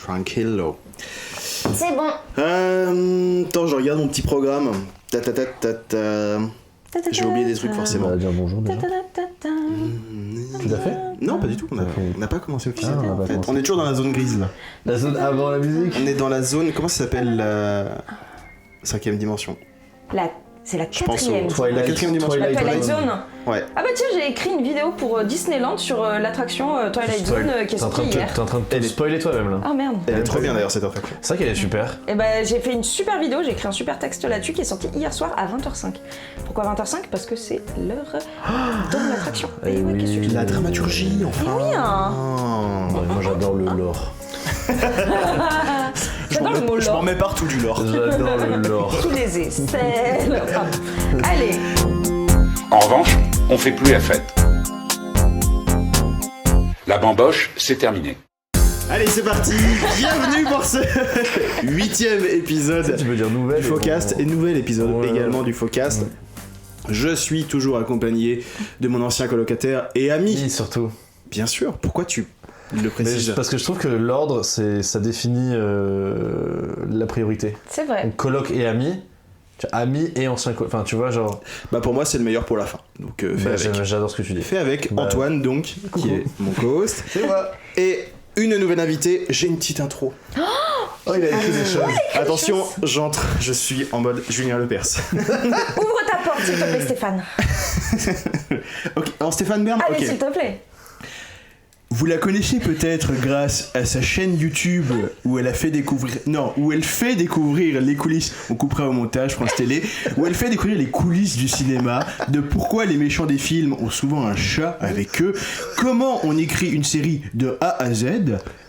Tranquillo. C'est bon. Attends, je regarde mon petit programme. J'ai oublié des trucs forcément. On va dire bonjour déjà. Tu l'as fait? Non, pas du tout. On n'a pas commencé officiellement. Ah, on a pas en fait. commencé. On est toujours dans la zone grise là. La zone avant la musique? On est dans la zone. Comment ça s'appelle la 5ème dimension? C'est la Je pense au quatrième. La 4ème dimension. La Twilight Zone. Zone. Ouais. Ah bah tiens, j'ai écrit une vidéo pour Disneyland sur l'attraction Twilight Zone qui est sortie hier. T'es en train de te spoiler toi-même là. Ah merde. Elle est trop bien d'ailleurs cette attraction. C'est vrai qu'elle est super. Et bah j'ai fait une super vidéo, j'ai écrit un super texte là-dessus qui est sorti hier soir à 20h05. Pourquoi 20h05? Parce que c'est l'heure de l'attraction. Et ouais, qu'est-ce que tu La dramaturgie, enfin. oui, hein. Oh. Ouais, moi j'adore le lore. J'adore le mot Je m'en lore. mets partout du lore. J'adore le lore. Tous les aisselles. Enfin, allez. En revanche, on fait plus la fête. La bamboche, c'est terminé. Allez, c'est parti. Bienvenue pour ce 8ème épisode Tu peux dire nouvelle du Focast et nouvel épisode Ouais. également du Focast. Ouais. Je suis toujours accompagné de mon ancien colocataire et ami. Oui, surtout. Bien sûr. Pourquoi tu le Mais précises? parce que je trouve que l'ordre, ça définit la priorité. C'est vrai. Donc coloc et ami. Ami et ancien coloc. Enfin, tu vois, genre. Bah pour moi c'est le meilleur pour la fin. Donc fais avec. J'adore ce que tu dis. Fais avec Bah, Antoine donc coucou. qui est mon co-host. C'est moi. Et une nouvelle invitée. J'ai une petite intro. Oh, il a écrit des choses. Attention, j'entre. Je suis en mode Julien Lepers. Ouvre ta porte s'il te plaît Stéphane. Ok. Alors Stéphane Bern. Allez Ok. s'il te plaît. Vous la connaissez peut-être grâce à sa chaîne YouTube où elle fait découvrir les coulisses, on coupera au montage France Télé, où elle fait découvrir les coulisses du cinéma, de pourquoi les méchants des films ont souvent un chat avec eux, comment on écrit une série de A à Z,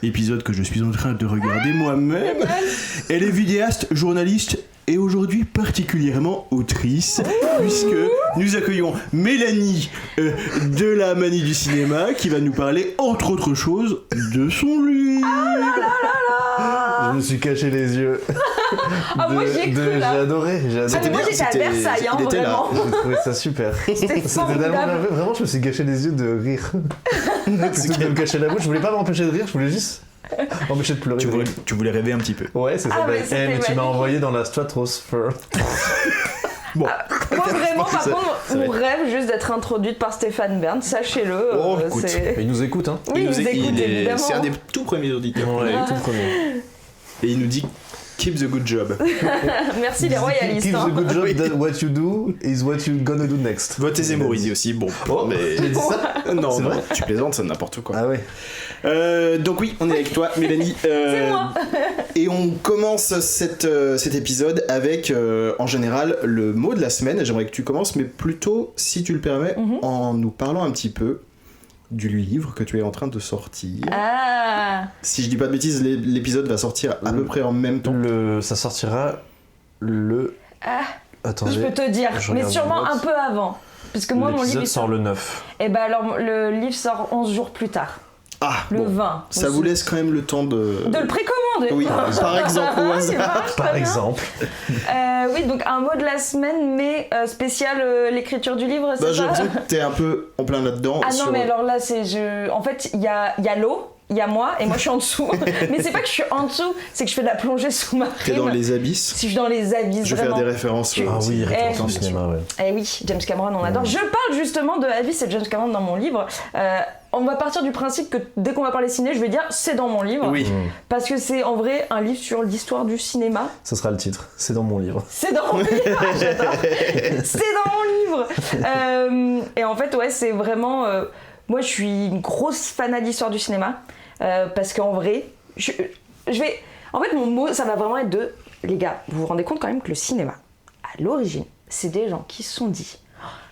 épisode que je suis en train de regarder moi-même. Elle est vidéaste, journaliste et aujourd'hui particulièrement autrice, puisque nous accueillons Mélanie de la Manie du Cinéma qui va nous parler, entre autres choses, de son livre. Je me suis caché les yeux. Ah, moi, j'y ai cru, là. J'ai adoré. Ah, mais moi j'étais à Versailles, hein, il était là. vraiment. J'ai trouvé ça super. C'était tellement formidable. nerveux. Vraiment, je me suis caché les yeux de rire. Plutôt que de me cacher la bouche. Je voulais pas m'empêcher de rire, je voulais juste m'empêcher de pleurer. Tu voulais rêver un petit peu. Ouais, c'est ça. Ah, mais c'était mais tu magnifique. m'as envoyé dans la stratosphère. Bon. Moi vraiment par Ça- contre ça va mon rêve juste d'être introduite par Stéphane Bern, sachez-le. Oh, écoute. c'est... Mais il nous écoute, hein. Oui, il nous écoute évidemment. C'est un des tout premiers auditeurs. Ouais, tout premier. Et il nous dit keep the good job. Merci les royalistes. Keep hein. the good job Oui. that what you do is what you gonna do next. Votez Zemmour, il dit aussi. Bon, Oh, mais j'ai dit ça. non, C'est non, vrai tu plaisantes, c'est n'importe quoi. Ah ouais. Donc oui, on est avec toi, Mélanie. C'est moi. Et on commence cet épisode avec, en général, le mot de la semaine. J'aimerais que tu commences, mais plutôt, si tu le permets, en nous parlant un petit peu du livre que tu es en train de sortir. Ah. Si je dis pas de bêtises, l'épisode va sortir à peu près en même temps. Ça sortira le. Ah. Attendez. Je peux te dire, je mais regarde sûrement mes notes. un peu avant. Parce que moi mon livre L'épisode il sort le 9. Et ben alors le livre sort 11 jours plus tard. Ah, Le bon. 20. Ça vous laisse quand même le temps de le précommander. Oui, par exemple, au Ah, hasard. il marche, Par très bien. exemple. Oui, donc un mot de la semaine, mais spécial l'écriture du livre, c'est Bah, j'ai ça? l'impression que t'es un peu en plein là-dedans. Ah non, sur- mais alors là, en fait, il y a l'eau, il y a moi, et moi je suis en dessous. Mais c'est pas que je suis en dessous, c'est que je fais de la plongée sous-marine. T'es dans les abysses. Si je suis dans les abysses, Je vais faire vraiment. des références. Ah oui, référence Eh, au cinéma, ouais. Eh oui, James Cameron, on adore. Je parle justement de Abyss et James Cameron dans mon livre. On va partir du principe que dès qu'on va parler ciné, je vais dire c'est dans mon livre. Oui. Parce que c'est en vrai un livre sur l'histoire du cinéma. Ça sera le titre. C'est dans mon livre. C'est dans mon livre, j'adore. C'est dans mon livre. Et en fait, ouais, c'est vraiment. Moi, je suis une grosse fan d'histoire du cinéma. Parce qu'en vrai, je vais. En fait, mon mot, ça va vraiment être de. Les gars, vous vous rendez compte quand même que le cinéma, à l'origine, c'est des gens qui se sont dit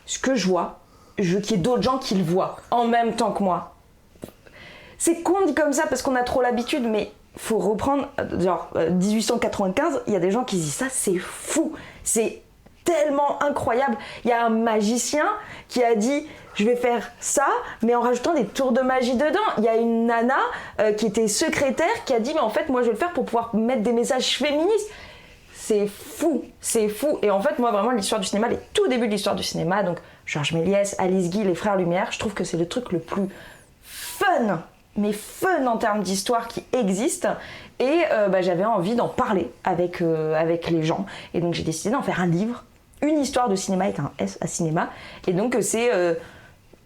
ce que je vois, je veux qu'il y ait d'autres gens qui le voient en même temps que moi. C'est con dit comme ça parce qu'on a trop l'habitude, mais faut reprendre, genre 1895, il y a des gens qui se disent ça, c'est fou, c'est tellement incroyable. Il y a un magicien qui a dit je vais faire ça, mais en rajoutant des tours de magie dedans. Il y a une nana qui était secrétaire qui a dit mais en fait moi je vais le faire pour pouvoir mettre des messages féministes. C'est fou, c'est fou. Et en fait, moi, vraiment, l'histoire du cinéma, les tout débuts de l'histoire du cinéma, donc Georges Méliès, Alice Guy, les Frères Lumière, je trouve que c'est le truc le plus fun mais fun en termes d'histoire qui existent. Et j'avais envie d'en parler avec les gens. Et donc j'ai décidé d'en faire un livre, une histoire de cinéma avec un S à cinéma. Et donc c'est,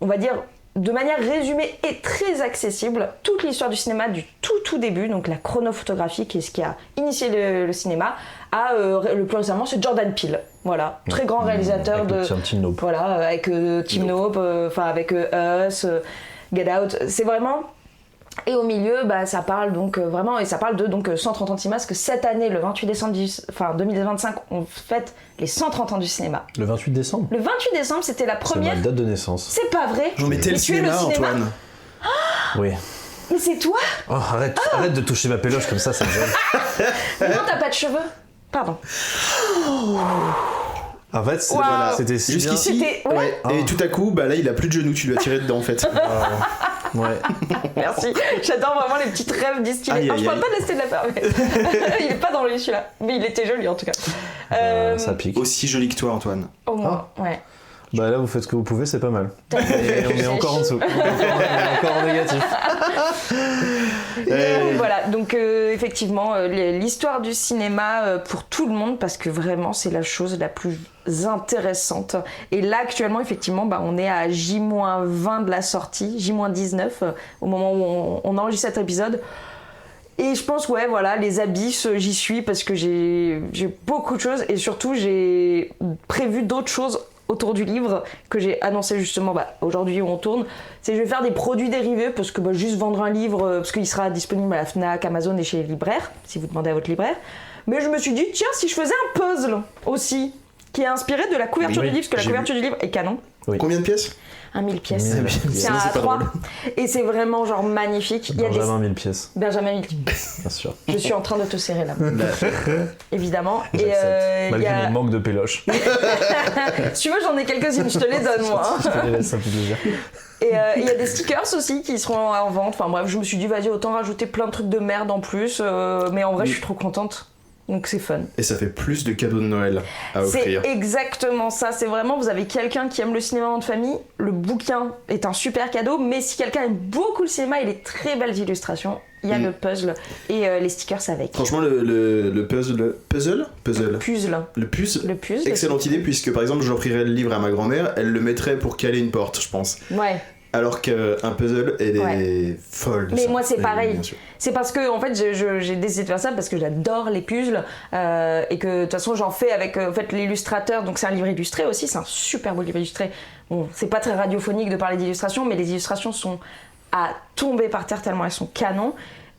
on va dire, de manière résumée et très accessible, toute l'histoire du cinéma du tout début, donc la chronophotographie qui est ce qui a initié le cinéma, le plus récemment c'est Jordan Peele, voilà, très grand réalisateur avec Tim Nope. Voilà, avec Tim Nope, avec Us, Get Out, c'est vraiment... Et au milieu, ça parle donc vraiment, et ça parle de 130 ans de cinéma, parce que cette année, le 28 décembre 2025, on fête les 130 ans du cinéma. Le 28 décembre Le 28 décembre, c'était la première... C'est ma date de naissance. C'est pas vrai. J'en mettais le cinéma, Antoine. Oui. Mais c'est toi. Oh, arrête de toucher ma péloche comme ça me gêne. Mais non, t'as pas de cheveux. Pardon. En fait, c'était si bien. Jusqu'ici, ouais. Et tout à coup, là, il a plus de genoux, tu lui as tiré dedans en fait. Ouais. Merci. J'adore vraiment les petites rêves distillées. Je parle pas de la Stella de la Ferme. Il est pas dans lui celui-là, mais il était joli en tout cas. Ça pique. Aussi joli que toi, Antoine. Au moins, ouais. Là, vous faites ce que vous pouvez, c'est pas mal. Et on est encore en dessous. On est encore en négatif. Voilà, donc effectivement, l'histoire du cinéma pour tout le monde, parce que vraiment, c'est la chose la plus intéressante. Et là, actuellement, effectivement, on est à J-20 de la sortie, J-19, au moment où on enregistre cet épisode. Et je pense, les abysses, j'y suis parce que j'ai beaucoup de choses, et surtout, j'ai prévu d'autres choses autour du livre que j'ai annoncé justement aujourd'hui où on tourne. C'est je vais faire des produits dérivés parce que juste vendre un livre parce qu'il sera disponible à la Fnac, Amazon et chez les libraires si vous demandez à votre libraire. Mais je me suis dit tiens, si je faisais un puzzle aussi qui est inspiré de la couverture du livre, parce que la couverture du livre est canon. Oui. Combien de pièces? 1000 pièces. C'est Sinon, un c'est pas A3 drôle. et c'est vraiment genre magnifique. Benjamin 1000 pièces. Benjamin 1000 pièces. Bien sûr. Je suis en train de te serrer là. Évidemment. J'accepte. Malgré mon manque de péloche. Si tu veux, j'en ai quelques-unes, je te les donne moi. Je te les laisse, ça me fait plaisir. Et il y a des stickers aussi qui seront en vente. Enfin bref, je me suis dit vas-y, autant rajouter plein de trucs de merde en plus. Mais en vrai, je suis trop contente. Donc c'est fun. Et ça fait plus de cadeaux de Noël à offrir. C'est exactement ça. C'est vraiment, vous avez quelqu'un qui aime le cinéma en famille. Le bouquin est un super cadeau. Mais si quelqu'un aime beaucoup le cinéma et les très belles illustrations, il y a le puzzle et les stickers avec. Franchement, le puzzle. Excellente idée, puisque par exemple, j'offrirais le livre à ma grand-mère, elle le mettrait pour caler une porte, je pense. Ouais. Alors qu'un puzzle, elle est folle. Mais moi, c'est pareil. Bien sûr. C'est parce que, en fait, j'ai décidé de faire ça parce que j'adore les puzzles et que, de toute façon, j'en fais avec l'illustrateur. Donc, c'est un livre illustré aussi. C'est un super beau livre illustré. Bon, c'est pas très radiophonique de parler d'illustrations, mais les illustrations sont à tomber par terre tellement elles sont canons.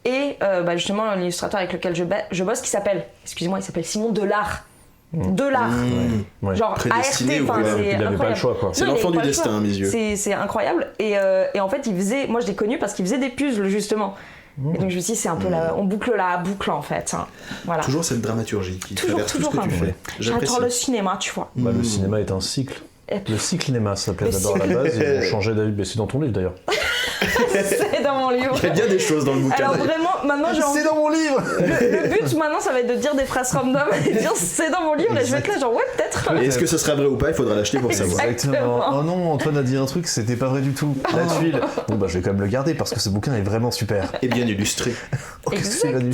Et justement, l'illustrateur avec lequel je bosse, qui s'appelle, excusez-moi, il s'appelle Simon Delard. Ouais. Genre Prédestiné, ART, il avait pas le choix quoi. C'est l'enfant du destin à mes yeux. C'est incroyable et en fait moi je l'ai connu parce qu'il faisait des puzzles justement. Et donc je me suis dit c'est un peu on boucle la boucle en fait. Voilà. Toujours cette dramaturgie qui traverse tout ce que tu fais. J'adore le cinéma, tu vois. Le cinéma est un cycle. Le cycléma, ça s'appelait d'abord à la base, ils ont changé d'avis, mais c'est dans ton livre d'ailleurs. C'est dans mon livre. Il y a bien des choses dans le bouquin. Alors vraiment, maintenant C'est dans mon livre. Le but maintenant, ça va être de dire des phrases random et de dire c'est dans mon livre et je vais être là genre ouais peut-être. Et est-ce que ce sera vrai ou pas? Il faudra l'acheter pour savoir. Exactement. Oh non, Antoine a dit un truc, c'était pas vrai du tout. La tuile. Bon je vais quand même le garder parce que ce bouquin est vraiment super. Et bien illustré. Exactement.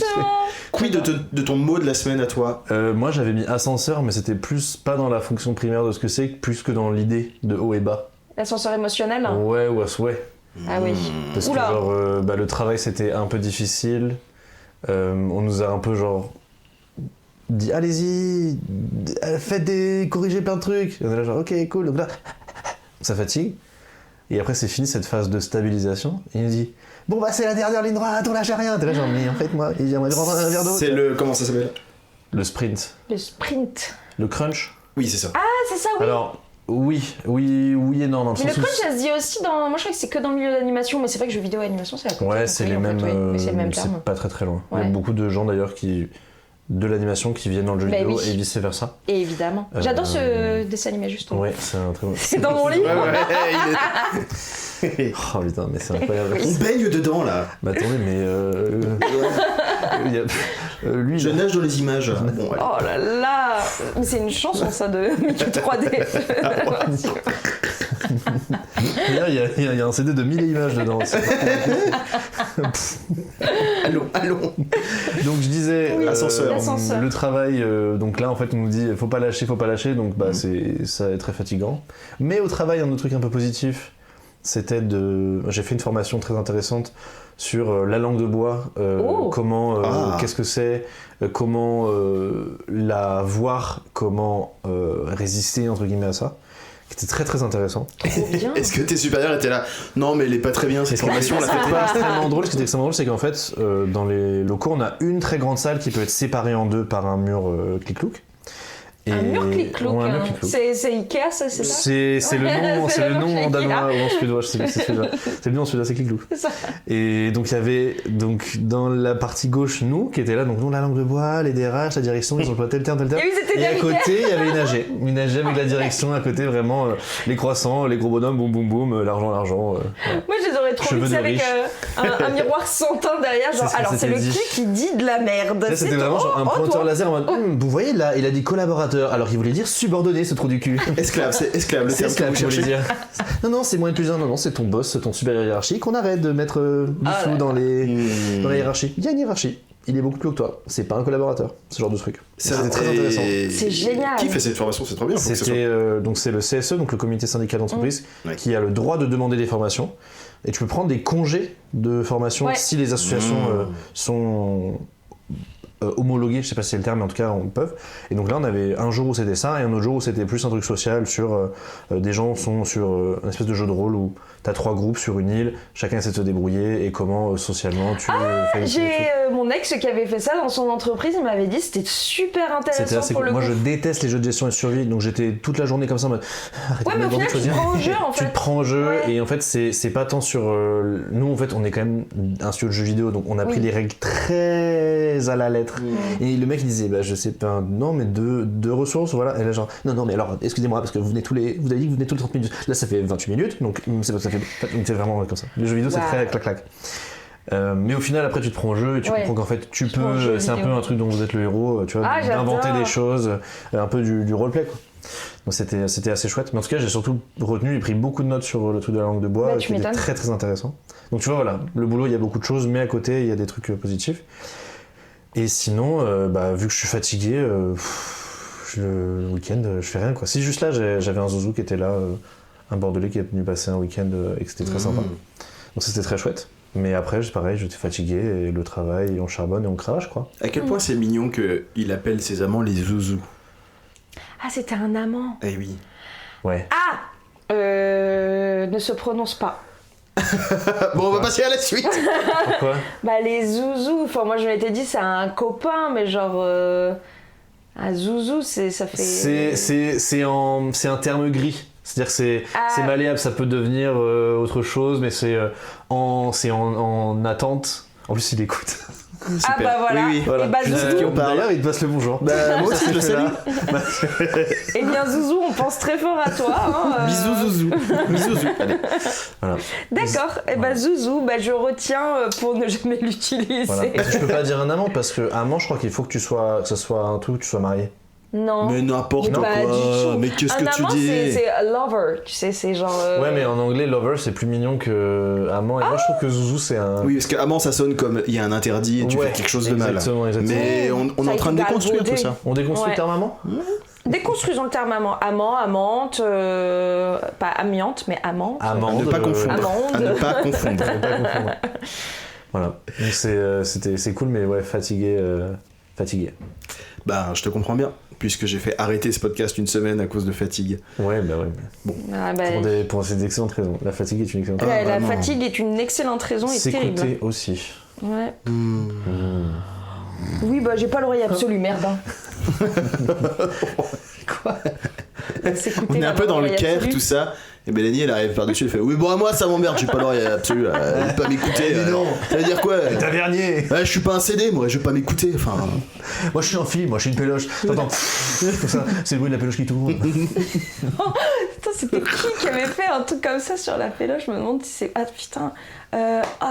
Quid de ton mot de la semaine à toi? Moi j'avais mis ascenseur, mais c'était plus pas dans la fonction primaire de ce que c'est, plus que dans l'idée de haut et bas. L'ascenseur émotionnel. Ouais. Ah oui. Parce que genre le travail c'était un peu difficile. On nous a un peu genre dit allez-y, corrigez plein de trucs. Et on est là genre ok cool. Donc là ça fatigue. Et après c'est fini cette phase de stabilisation. Et il nous dit bon c'est la dernière ligne droite, on lâche rien. T'es là genre mais en fait moi j'aimerais prendre un verre d'eau. C'est comment ça s'appelle? Le sprint. Le sprint. Le crunch. Oui c'est ça. Ah c'est ça oui. Alors oui et non. Dans le mais sens le crunch, ça se dit aussi dans. Moi, je crois que c'est que dans le milieu d'animation, mais c'est vrai que jeux vidéo et animation, c'est la côté. Ouais, c'est les mêmes. Mais c'est le même terme. C'est pas très loin. Ouais. Il y a beaucoup de gens d'ailleurs de l'animation qui viennent dans le jeu vidéo et vice versa. Et évidemment. J'adore ce dessin animé justement. Ouais, c'est un très bon. C'est dans mon livre. Oh putain, mais c'est incroyable. On baigne dedans là. Bah attendez, mais lui. Je nage dans les images. Bon, allez. Oh là là. Mais c'est une chanson ça de Mickey 3D. Il y a un CD de 1000 images dedans. Allons. Donc je disais, Oui, l'ascenseur. le travail, donc là en fait on nous dit faut pas lâcher, donc ça est très fatigant. Mais au travail, un autre truc un peu positif, j'ai fait une formation très intéressante sur la langue de bois, comment, qu'est-ce que c'est, comment la voir, comment résister entre guillemets à ça, qui était très très intéressant. Trop bien. Est-ce que tes supérieurs étaient là? Non, mais elle est pas très bien cette formation, la C'était fête. pas extrêmement drôle. Ce qui était extrêmement drôle, c'est qu'en fait, dans les locaux, on a une très grande salle qui peut être séparée en deux par un mur clic-clouc. Un mur clic-clouc. Ouais, un mur hein. clic-clouc. C'est Ikea, ça, c'est ça? C'est le nom, C'est c'est le le nom nom en chez danois Ikea. ou en suédois, je sais plus, c'est celui-là. C'est le nom en suédois, c'est clic-clouc. C'est ça. Et donc il y avait dans la partie gauche nous qui était là, donc nous la langue de bois, les DRH, la direction, ils ont pas tel terme. Et oui, c'était Et à bien côté il y avait une AG avec la direction à côté, vraiment les croissants, les gros bonhommes, boum boum boum, l'argent. Voilà. Moi, je les aurais trop Cheveux mixés de avec riche. un miroir sans teint derrière. Genre, C'est ce que alors, c'est c'était le dit. truc qui dit de la merde. Là, c'était vraiment genre un pointeur toi. laser en mode vous voyez là, il a dit collaborateur alors qu'il voulait dire subordonné, ce trou du cul. Esclave, c'est esclave, le C'est terme esclave, que je vous voulais cherchez. dire. Non, c'est moins plus un. Non, c'est ton boss, ton supérieur hiérarchique. On arrête de mettre du flou dans la hiérarchie. Il y a une hiérarchie. Il est beaucoup plus haut que toi. C'est pas un collaborateur, ce genre de truc. C'était très intéressant. C'est génial. Qui fait cette formation? C'est trop bien. Faut que ce soit- C'était donc c'est le CSE, donc le comité syndical d'entreprise, Ouais. qui a le droit de demander des formations. Et tu peux prendre des congés de formation Ouais. si les associations sont homologuées, je sais pas si c'est le terme, mais en tout cas on peut. Et donc là on avait un jour où c'était ça et un autre jour où c'était plus un truc social sur des gens sont sur un espèce de jeu de rôle où t'as 3 groupes sur une île, chacun essaie de se débrouiller et comment socialement tu fais des J'ai trucs. mon ex qui avait fait ça dans son entreprise, il m'avait dit c'était super C'était intéressant assez pour cool. le Moi coup. je déteste les jeux de gestion et de survie, donc j'étais toute la journée comme ça en mode arrêtez Ouais, de mais au me demander final, de tu choisir. te prends au jeu en fait. Tu te prends au jeu Ouais. et en fait c'est pas tant sur nous en fait on est quand même un studio de jeux vidéo donc on a pris Oui. les règles très à la lettre et le mec il disait bah je sais pas non mais deux ressources voilà et là genre non mais alors excusez-moi parce que vous avez dit que vous venez tous les 30 minutes là ça fait 28 minutes donc c'est pas ça fait donc c'est vraiment comme ça les jeux vidéo c'est Wow. très clac mais au final après tu te prends au jeu et tu Ouais. comprends qu'en fait tu prends au jeu peux c'est un peu vidéo. un truc dont vous êtes le héros tu vois Ah, d'inventer j'adore. des choses un peu du roleplay quoi. Donc c'était assez chouette, mais en tout cas j'ai surtout retenu et pris beaucoup de notes sur le truc de la langue de bois, Bah, tu qui était m'étonnes. très très intéressant. Donc tu vois voilà, le boulot il y a beaucoup de choses, mais à côté il y a des trucs positifs. Et sinon, vu que je suis fatigué, le week-end je fais rien quoi. Si juste là j'avais un zouzou qui était là, un bordelais qui est venu passer un week-end et que c'était très sympa. Donc c'était très chouette. Mais après c'est pareil, j'étais fatigué et le travail, on charbonne et on cravache quoi. À quel point c'est mignon qu'il appelle ses amants les zouzous. Ah, c'était un amant. Eh oui. Ouais. Ah ne se prononce pas. Bon, on va passer à la suite. Pourquoi? Bah les zouzous, enfin moi je m'étais dit c'est un copain, mais genre un zouzou ça fait... C'est un terme gris. C'est-à-dire que c'est Ah. malléable, ça peut devenir autre chose, mais c'est en attente. En plus, il écoute. Ah bah voilà, Oui, oui. et bah zouzou, D'ailleurs, il te passe le bonjour. Bah, moi aussi, je le Fais là. salue. eh bien zouzou, on pense très fort à toi. Hein, Bisous, zouzou. Bisous, zouzou. Allez. Voilà. D'accord, et bah zouzou, bah je retiens pour ne jamais l'utiliser. Voilà. Parce que je peux pas dire un amant, parce que amant, je crois qu'il faut que ce soit un truc où tu sois marié. Non. Mais n'importe Mais pas du quoi. tout. Mais qu'est-ce Un que tu amant, dis? c'est a lover, tu sais, c'est genre... Ouais, mais en anglais, lover, c'est plus mignon que amant. Et moi, je trouve que zouzou, c'est un... Oui, parce qu'amant, ça sonne comme il y a un interdit et tu Ouais, fais quelque chose de mal. exactement. Mais on est en train de déconstruire tout ça. On déconstruit Ouais. le terme amant? Déconstruisons le terme amant. Amant, amante, pas amiante, mais amante. À Amande. ne pas confondre. Amande. À ne pas confondre. Faut pas confondre. Voilà. Donc c'est cool, mais ouais, fatigué. Bah, je te comprends bien, puisque j'ai fait arrêter ce podcast une semaine à cause de fatigue. Ouais, bah ouais. Ah, bah, Pour ces excellentes raisons. La fatigue est une excellente la, raison. la vraiment. fatigue est une excellente raison et terrible. S'écouter aussi. Ouais. Oui, bah j'ai pas l'oreille absolue, merde. Hein. Quoi S'écouter, On est un peu dans le l'oreille care, absolue. tout ça. Et Mélanie, elle arrive par-dessus, elle fait oui, bon, à moi, ça m'emmerde, j'ai pas l'oreille absolue, elle veut pas m'écouter. Dis donc. Ça veut dire quoi Tavernier. Ouais, je suis pas un CD, moi, je veux pas m'écouter. Enfin, Moi je suis un film, moi je suis une péloche. T'entends comme ça, c'est le bruit de la péloche qui tourne. Putain, c'était qui avait fait un truc comme ça sur la péloche? Je me demande si c'est... Ah putain.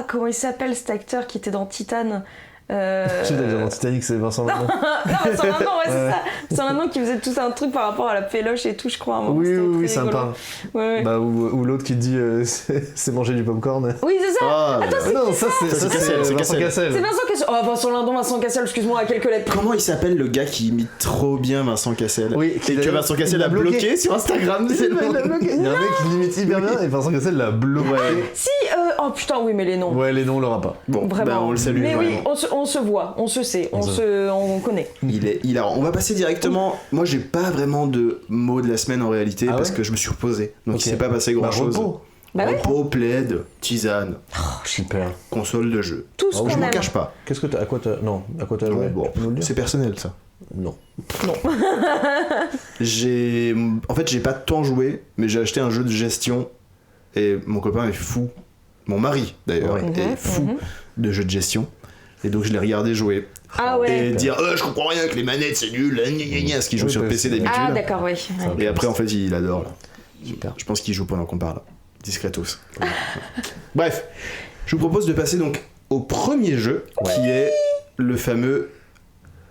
Comment il s'appelle cet acteur qui était dans Titan? Tu l'as dit dans Titanic, c'est Vincent Lindon. Non, mais Vincent Lindon, ouais, c'est ça. Vincent Lindon qui faisait tout un truc par rapport à la péloche et tout, je crois. Oui, ça me parle. Ouais. Bah, ou l'autre qui dit c'est manger du popcorn. Oui, c'est ça. Ah, Non, ça c'est Cassel, c'est Vincent Cassel. Cassel. C'est Vincent Cassel. Oh, Vincent Lindon, Vincent Cassel, excuse-moi, à quelques lettres. Comment il s'appelle le gars qui imite trop bien Vincent Cassel? Oui, Et que Vincent Cassel a bloqué sur Instagram. C'est le Il y a un mec qui l'imite hyper bien et Vincent Cassel l'a bloqué. Si, oh putain, oui, mais les noms. Ouais, les noms on l'aura pas. Bon, Vraiment. bah, on le salue. Mais oui, vraiment. on se voit, on se sait, on connaît. Il est hilarant. On va passer directement. Moi, j'ai pas vraiment de mot de la semaine en réalité Ah parce ouais que je me suis reposé. Donc Ok. il s'est pas passé grand chose. Repos. Bah ouais. Repos, plaid, tisane, Super. console de jeu. Tout ce Oh, qu'on Je m'en aime. cache pas. Qu'est-ce que t'as. À quoi t'as. Non, à quoi t'as joué? Bon, Tu peux nous le dire c'est personnel ça. Non. En fait, j'ai pas tant joué, mais j'ai acheté un jeu de gestion et mon copain est fou. Mon mari d'ailleurs Ouais. est fou de jeux de gestion. Et donc je l'ai regardé jouer. Ah ouais. Et dire je comprends rien que les manettes c'est nul, ce qu'il joue Oui, sur parce PC que- d'habitude. Ah d'accord, oui. Et après en fait il adore là. Super. Je pense qu'il joue pendant qu'on parle. Discretos. Bref, je vous propose de passer donc au premier jeu qui est le fameux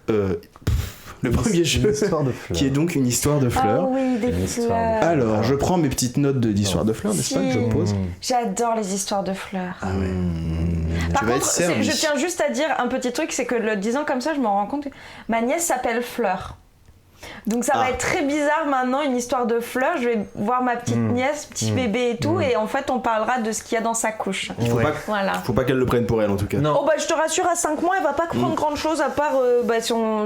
le premier jeu Histoire de fleurs. qui est donc une histoire de fleurs. Ah oui, des Une histoire de- fleurs. Alors, je prends mes petites notes d'histoire de fleurs, n'est-ce pas, que je pose. J'adore les histoires de fleurs. Ah ouais. Par Tu vas être contre, servi. je tiens juste à dire un petit truc, c'est que le disant comme ça, je me rends compte que ma nièce s'appelle Fleur. Donc ça va être très bizarre maintenant, une histoire de fleurs. Je vais voir ma petite nièce, petit bébé et tout, et en fait on parlera de ce qu'il y a dans sa couche. Ouais. Voilà. Faut pas qu'elle le prenne pour elle en tout cas. Non. Oh bah je te rassure, à 5 mois, elle va pas prendre grande chose à part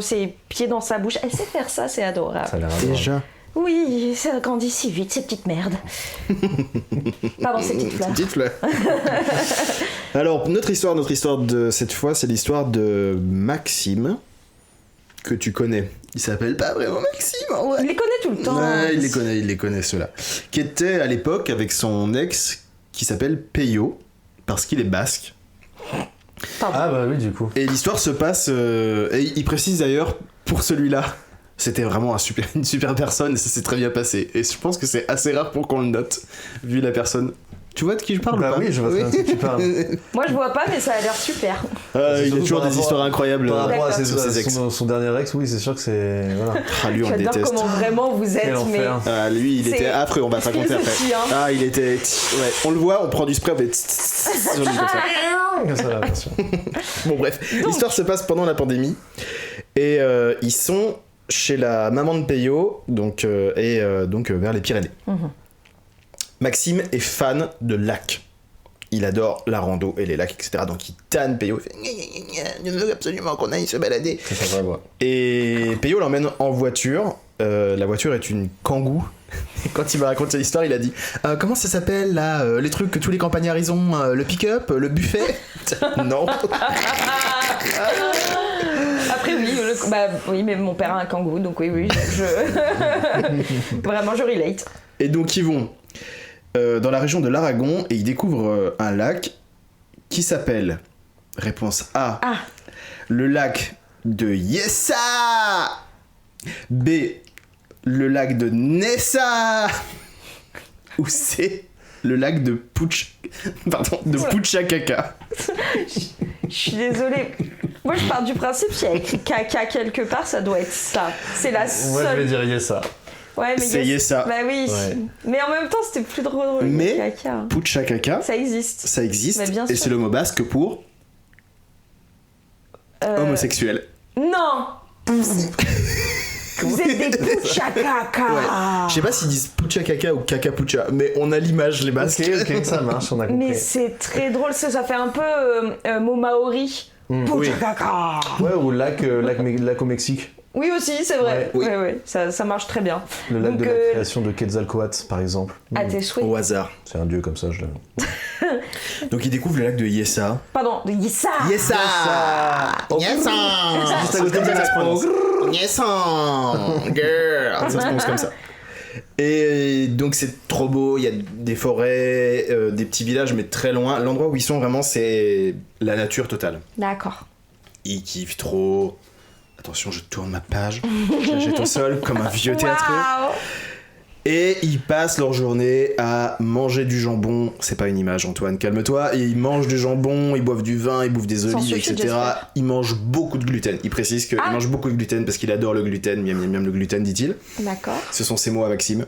ses pieds dans sa bouche. Elle sait faire ça, c'est adorable. Ça a l'air adorable. Déjà. Oui, ça grandit si vite, ces petites merdes. Pardon, ces petites fleurs. Petite fleur. Alors, notre histoire de cette fois, c'est l'histoire de Maxime, que tu connais. Il s'appelle pas vraiment Maxime en vrai. Il les connaît tout le temps. Ouais, il les connaît ceux-là. Qui était à l'époque avec son ex qui s'appelle Peyo, parce qu'il est basque. Ah bah oui, du coup. Et l'histoire se passe. Et il précise d'ailleurs, pour celui-là, c'était vraiment une super personne et ça s'est très bien passé. Et je pense que c'est assez rare pour qu'on le note, vu la personne. Tu vois de qui je parle Bah ou pas? oui, je vois très bien de qui tu parles. Moi je vois pas, mais ça a l'air super. Il y a surtout toujours par des rapport histoires incroyables Par rapport à D'accord. sur ses ex. son dernier ex, oui, c'est sûr que c'est. Voilà. Ah, lui, on le J'adore déteste. comment vraiment vous Quel êtes, mais. enfer. Ah, lui, il C'est- était affreux, on va te raconter après. philosophie, hein. Ah, il était. Ouais, on le voit, on prend du spray, on fait. Sur lui comme ça. Comme ça, là, bien sûr. Bon, bref, l'histoire se passe pendant la pandémie. Et ils sont chez la maman de Peyo, donc vers les Pyrénées. Maxime est fan de lacs. Il adore la rando et les lacs, etc. Donc il tanne Peyo. Il fait gna, gna, gna, gna, je veux absolument qu'on aille se balader. C'est sympa, ouais. Et Peyo l'emmène en voiture. La voiture est une Kangoo. Et quand il m'a raconté l'histoire, il a dit comment ça s'appelle là les trucs que tous les campagnards ils ont le pick-up, le buffet. Non. Après, oui, mais mon père a un kangou, donc oui, vraiment, je relate. Et donc ils vont dans la région de l'Aragon et ils découvrent un lac qui s'appelle, réponse A, le lac de Yessa. B, le lac de Nessa. Ou C, le lac de Puchakaka. Je suis désolée. Moi, je pars du principe qu'il y a écrit caca quelque part, ça doit être ça. C'est la Moi, je vais seule. dire Yessa. Ouais, mais C'est Yessa. Bah oui. Ouais. Mais en même temps, c'était plus drôle. Mais caca. Puchakaka, Ça existe. ça existe Mais bien et sûr. c'est le mot basque pour homosexuel. Non. Vous êtes des puchakaka. Ouais. Je sais pas s'ils disent Puchakaka ou Kakapucha, mais on a l'image les basques. Ok, ça marche, on a compris. Mais c'est très drôle, ça fait un peu mot maori. Puchakaka. Ouais, ou lac au Mexique. Oui aussi, c'est vrai. Ouais, oui. Ouais, ça marche très bien. Le lac Donc, de la création de Quetzalcoatl, par exemple. À tes souhaits. Au hasard. C'est un dieu comme ça, je l'aime. Donc ils découvrent le lac de Yessa. Pardon, de Yessa. Yessa. Yessa. Juste à côté de la France. Yessa. Girl. Ça se prononce comme ça. Et donc c'est trop beau, il y a des forêts, des petits villages mais très loin. L'endroit où ils sont vraiment c'est la nature totale. D'accord. Ils kiffent trop. Attention, je tourne ma page, je la jette au sol comme un vieux théâtre. Waouh. Et ils passent leur journée à manger du jambon. C'est pas une image, Antoine, calme-toi. Et ils mangent du jambon, ils boivent du vin, ils bouffent des Sans olives, sucre, etc. j'espère. Ils mangent beaucoup de gluten. Il précise qu'il mange beaucoup de gluten parce qu'il adore le gluten. Miam, miam, miam, le gluten, dit-il. D'accord. Ce sont ses mots à Maxime.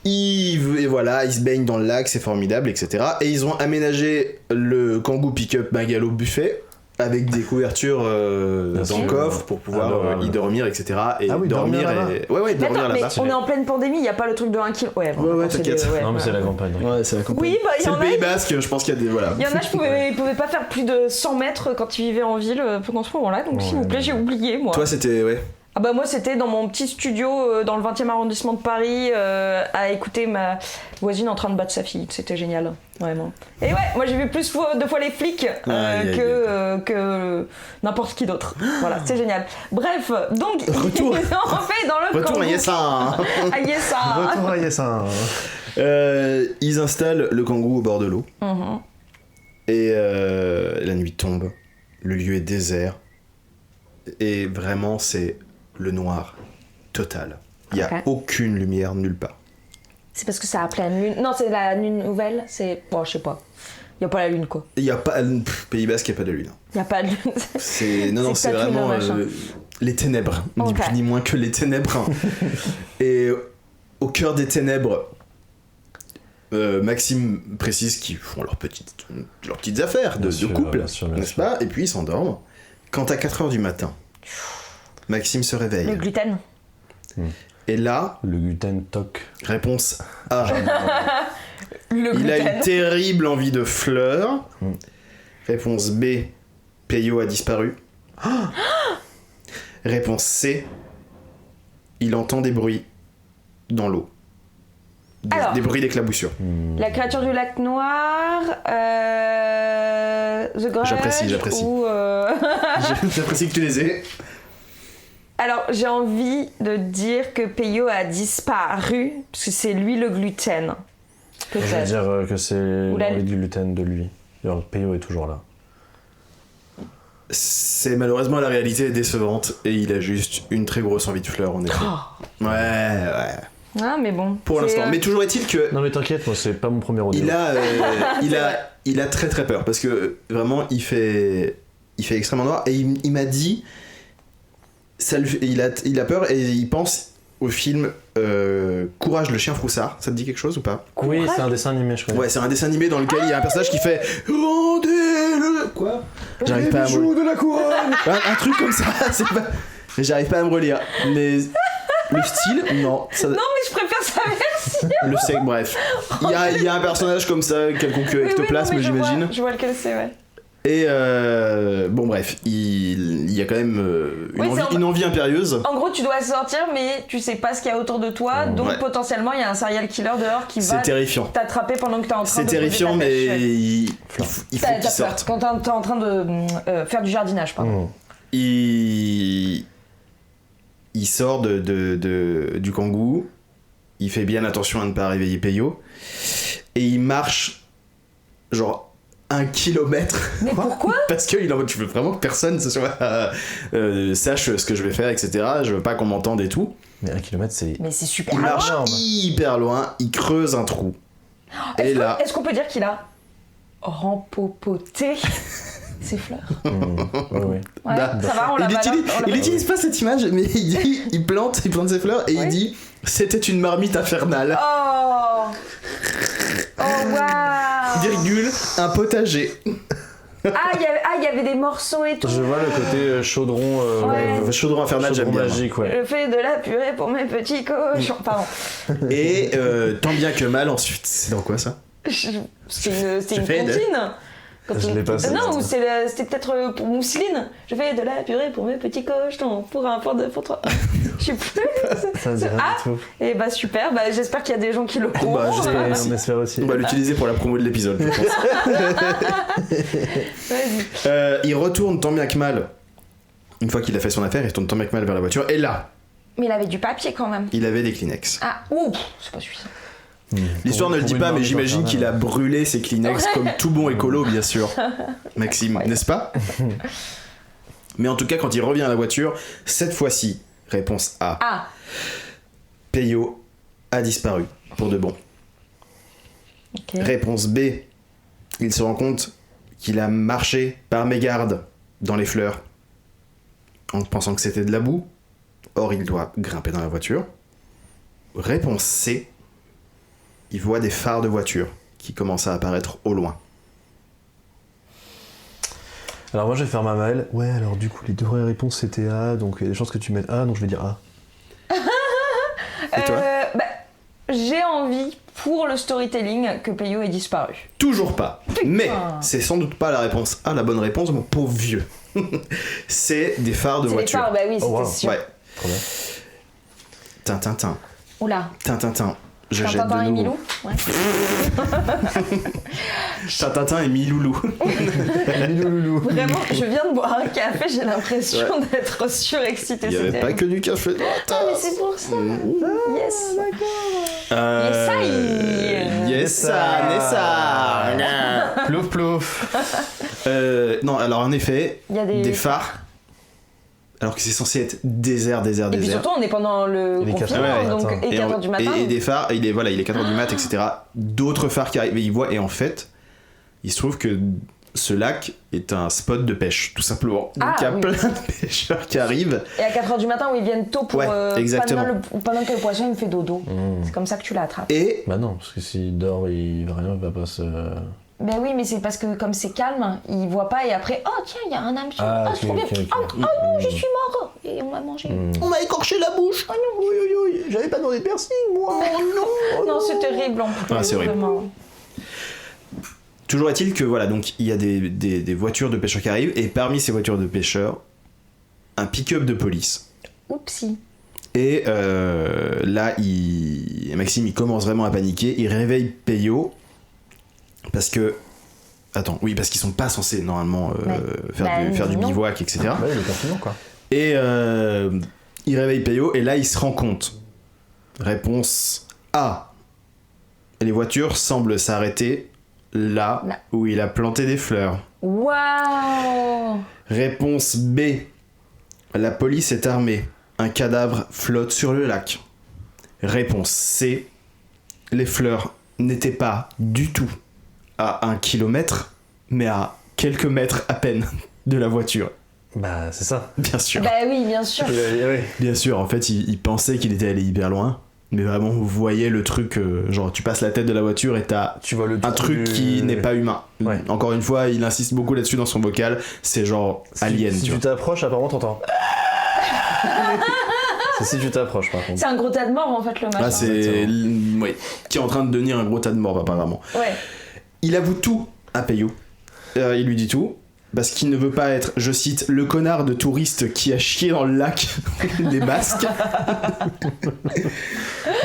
Et voilà, ils se baignent dans le lac, c'est formidable, etc. Et ils ont aménagé le Kangoo Pick-up Bungalow Buffet avec des couvertures dans sûr. le coffre pour pouvoir y dormir, etc. Et Ah oui, dormir là-bas. Ouais, Mais dormir attends, mais là-bas. on est en pleine pandémie, il n'y a pas le truc de 1 kilo. Ouais, t'inquiète. Non, mais c'est la campagne. Ouais, c'est la campagne. Oui, bah il y C'est en le a. Pays Basque, je pense qu'il y a des. Voilà. Il y en a, ils pouvaient pas faire plus de 100 mètres quand ils vivaient en ville pendant ce moment-là, donc s'il vous plaît, j'ai oublié moi. Toi, c'était. Ouais. Ah bah moi c'était dans mon petit studio dans le 20e arrondissement de Paris à écouter ma voisine en train de battre sa fille, c'était génial, vraiment. Et ouais, moi j'ai vu deux fois les flics que n'importe qui d'autre. Voilà, c'est génial. Bref, donc Retour. ils ont fait dans le Retour à Kangoo. Yessin. À Yessin. Retour à Yessin. Ils installent le Kangoo au bord de l'eau. Mhm. Et la nuit tombe. Le lieu est désert. Et vraiment, c'est le noir total. Il n'y a Ok. aucune lumière nulle part. C'est parce que c'est à pleine lune. Non, c'est la lune nouvelle, c'est... Bon, je sais pas. Il y a pas la lune quoi. Il n'y a pas. Pays Basque, il n'y a pas de lune. Il y a pas de lune. C'est non, C'est c'est pas tout vraiment le machin. les ténèbres, ni Ok. plus ni moins que les ténèbres. Et au cœur des ténèbres, Maxime précise qu'ils font leurs petites affaires de Bien sûr, couple, bien sûr, bien n'est-ce sûr. pas? Et puis ils s'endorment. Quand à 4h du matin, Maxime se réveille. Le gluten. Et là, Le gluten toc. réponse A. Le Il a gluten. une terrible envie de fleurs. Réponse B. Peyo a disparu. Réponse C. Il entend des bruits dans l'eau. Alors. Des bruits d'éclaboussure. La créature du lac noir, The Grudge. J'apprécie. Ou, J'apprécie que tu les aies. Alors, j'ai envie de dire que Peyo a disparu, parce que c'est lui le gluten. Je vais Peut-être. dire que c'est la- l'envie du gluten de lui. Alors, Peyo est toujours là. C'est malheureusement la réalité est décevante et il a juste une très grosse envie de fleurs en effet. Ouais. Ah, mais bon. Pour c'est, l'instant. Mais toujours est-il que Non mais t'inquiète, moi c'est pas mon premier rodéo. il a très très peur parce que vraiment il fait extrêmement noir et il m'a dit il a peur et il pense au film Courage le chien froussard. Ça te dit quelque chose ou pas? Oui, c'est un dessin animé, je connais. Ouais, c'est un dessin animé dans lequel il y a un personnage qui fait rendez-le quoi? J'arrive pas à me de la couronne. un truc comme ça, c'est pas. Mais j'arrive pas à me relire. Mais le style, non. Ça... Non, mais je préfère sa version. Le sec, bref. Il y a un personnage comme ça, quelconque ectoplasme, Oui, non, mais j'imagine. Je vois lequel c'est, ouais. Et bon, bref, il y a quand même Oui, une envie impérieuse. En gros, tu dois sortir, mais tu sais pas ce qu'il y a autour de toi, donc Ouais. potentiellement, il y a un serial killer dehors qui C'est va terrifiant. t'attraper pendant que t'es en train C'est de terrifiant, poser ta mais pêche. il faut T'as qu'il peur sorte. quand t'es en train de faire du jardinage, pardon. Il sort du Kangoo, il fait bien attention à ne pas réveiller Peyo, et il marche genre 1 kilomètre. Mais pourquoi? Parce qu'il est en mode, je veux vraiment que personne sache ce que je vais faire, etc. Je veux pas qu'on m'entende et tout. Mais 1 kilomètre c'est... Mais c'est super Il loin. marche énorme. hyper loin, il creuse un trou. Et là, Est-ce qu'on peut dire qu'il a rempopoté ses fleurs? Oui. Ouais, bah, ça va, on l'a il utilise pas cette image, mais il dit, il plante ses fleurs et il dit, c'était une marmite infernale. Oh! Oh, waouh! Virgule, un potager. Il y avait des morceaux et tout. Je vois le côté chaudron... Ouais. Chaudron infernal, j'aime chaudron bien. magique, ouais. Je fais de la purée pour mes petits cochons. Pardon. Et tant bien que mal ensuite. C'est dans quoi ça? C'était une fais de- comptine. Quand Je on- l'ai pas, ça. Non, ou c'était peut-être pour Mousseline. Je fais de la purée pour mes petits cochons. Pour un pot de pour toi. Je sais plus. Ça me dit rien Ah, du tout. et bah super, bah, j'espère qu'il y a des gens qui le font. Bah, j'espère Ouais, aussi. on espère aussi. On va l'utiliser pour la promo de l'épisode, je pense. Vas-y. Il retourne tant bien que mal. Une fois qu'il a fait son affaire, il retourne tant bien que mal vers la voiture. Et là, Mais il avait du papier quand même. il avait des Kleenex. Ah, ouh, c'est pas suffisant. L'histoire ne le dit Pour une pas, mais marmite j'imagine qu'il a infernale. brûlé ses Kleenex comme tout bon écolo, bien sûr. Maxime, n'est-ce pas? Mais en tout cas, quand il revient à la voiture, cette fois-ci, réponse A. Ah, Peyo a disparu pour de bon. Ok. Réponse B, il se rend compte qu'il a marché par mégarde dans les fleurs en pensant que c'était de la boue. Or, il doit grimper dans la voiture. Réponse C, il voit des phares de voiture qui commencent à apparaître au loin. Alors moi je vais faire ma malle. Ouais, alors du coup les deux vraies réponses c'était A, donc il y a des chances que tu mettes A, donc je vais dire A. Et toi J'ai envie, pour le storytelling, que Peyo ait disparu. Toujours pas. Mais c'est sans doute pas la réponse A, la bonne réponse, mon pauvre vieux. C'est des phares de C'est les voiture. phares, bah oui, c'était wow. sûr. Ouais. Trop bien. Tintintin. Oula. Tintintin. Je jette Tintin de et nouveau. Milou. Ouais. Tintintin et Miloulou. Loulou. Vraiment, je viens de boire un café, j'ai l'impression d'être surexcitée. Il n'y avait c'était pas que du café dans la Ah, tasse. mais c'est pour ça. Yes. Yes, Nessa. Plouf plouf. Non, alors en effet, Il y a des phares. Alors que c'est censé être désert. Et puis surtout, on est pendant le Il est confinement, 4 heures du donc matin. et 4h du matin. Et des phares, il est 4h du mat, etc. D'autres phares qui arrivent, et il voit, et en fait, il se trouve que ce lac est un spot de pêche, tout simplement. Donc il y a oui. plein de pêcheurs qui arrivent. Et à 4h du matin où ils viennent tôt pour Ouais, exactement. pendant que le poisson il me fait dodo. C'est comme ça que tu l'attrapes. Et Bah non, parce que s'il dort, il va pas se... Ben oui, mais c'est parce que comme c'est calme, il voit pas et après, oh tiens, il y a un hameçon. Ah, c'est trop bien. ok. Oh non, je suis mort. Et on m'a mangé. on m'a écorché la bouche. Oh non, J'avais pas demandé de piercing, moi. non, c'est terrible en plus. Ah, c'est horrible. Vraiment. Toujours est-il que voilà, donc il y a des voitures de pêcheurs qui arrivent, et parmi ces voitures de pêcheurs, un pick-up de police. Oupsie. Et là, Maxime, il commence vraiment à paniquer. Il réveille Peyo parce que... Attends, oui, parce qu'ils sont pas censés normalement faire du non. bivouac, etc. Ouais, le confinement, quoi. Et il réveille Peyo, et là, il se rend compte. Réponse A. Les voitures semblent s'arrêter là où il a planté des fleurs. Waouh. Réponse B. La police est armée. Un cadavre flotte sur le lac. Réponse C. Les fleurs n'étaient pas du tout à 1 kilomètre, mais à quelques mètres à peine de la voiture. Bah, c'est ça. Bien sûr. Bah oui, bien sûr. Ouais. Bien sûr, en fait, il pensait qu'il était allé hyper loin. Mais vraiment, vous voyez le truc, genre tu passes la tête de la voiture et t'as Tu vois le un truc qui n'est pas humain. Ouais. Encore une fois, il insiste beaucoup là-dessus dans son vocal. C'est genre alien, Si tu tu vois. t'approches, apparemment, t'entends. C'est si tu t'approches, par contre. C'est un gros tas de morts en fait le machin. Là, c'est. Oui. Qui est en train de devenir un gros tas de morts, apparemment. Ouais. Il avoue tout à Peyo. Il lui dit tout. Parce qu'il ne veut pas être, je cite, le connard de touriste qui a chié dans le lac des Basques.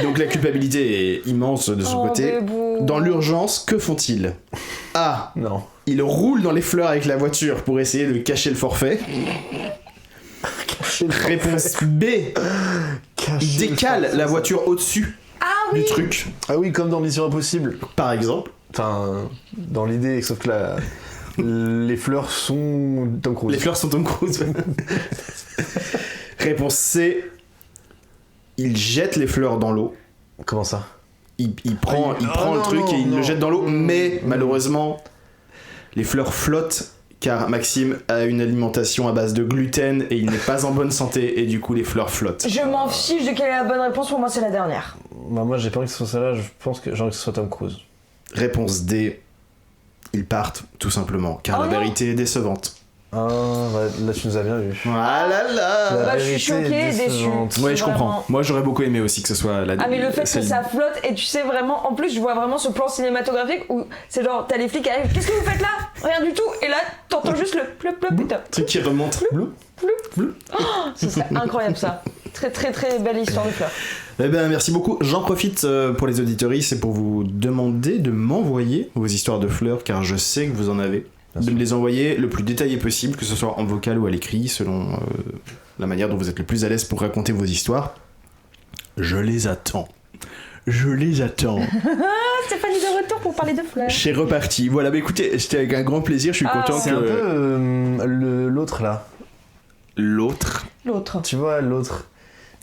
Donc la culpabilité est immense de son côté. Bébou. Dans l'urgence, que font-ils? A. Non. Ils roulent dans les fleurs avec la voiture pour essayer de cacher le forfait. Réponse B. Ils décalent la voiture au-dessus du truc, Ah oui, comme dans Mission Impossible. par exemple. Enfin, dans l'idée, sauf que les fleurs sont Tom Cruise. Les fleurs sont Tom Cruise. Réponse C. Il jette les fleurs dans l'eau. Comment ça? Il prend le truc et il le jette dans l'eau, mais malheureusement, les fleurs flottent car Maxime a une alimentation à base de gluten et il n'est pas en bonne santé et du coup les fleurs flottent. Je m'en fiche de quelle est la bonne réponse, pour moi c'est la dernière. Bah, moi, j'ai pas envie que ce soit celle-là, je pense que j'ai envie que ce soit Tom Cruise. Réponse D. Ils partent tout simplement car Oh la non. vérité est décevante. Ah, bah, là, tu nous as bien vu. Ah là là. Bah, je suis vérité choquée est et déçue. décevante. Ouais, je comprends. Vraiment. Moi j'aurais beaucoup aimé aussi que ce soit la Ah mais le fait que celle- ça flotte et tu sais vraiment, en plus je vois vraiment ce plan cinématographique où c'est genre t'as les flics qui arrivent, qu'est-ce que vous faites là? Rien du tout, et là t'entends juste le plop plop putain. truc qui remonte. Ce serait incroyable ça. Très très très belle histoire de fleurs. Eh ben merci beaucoup. J'en profite pour les auditories, c'est pour vous demander de m'envoyer vos histoires de fleurs car je sais que vous en avez. Bien De sûr. me les envoyer le plus détaillé possible, que ce soit en vocal ou à l'écrit, selon la manière dont vous êtes le plus à l'aise pour raconter vos histoires. Je les attends. Je les attends. Stéphanie de retour pour parler de fleurs. C'est reparti. Voilà, bah écoutez, c'était avec un grand plaisir. Je suis Ah, content C'est que un peu l'autre là. l'autre. L'autre. Tu vois, l'autre.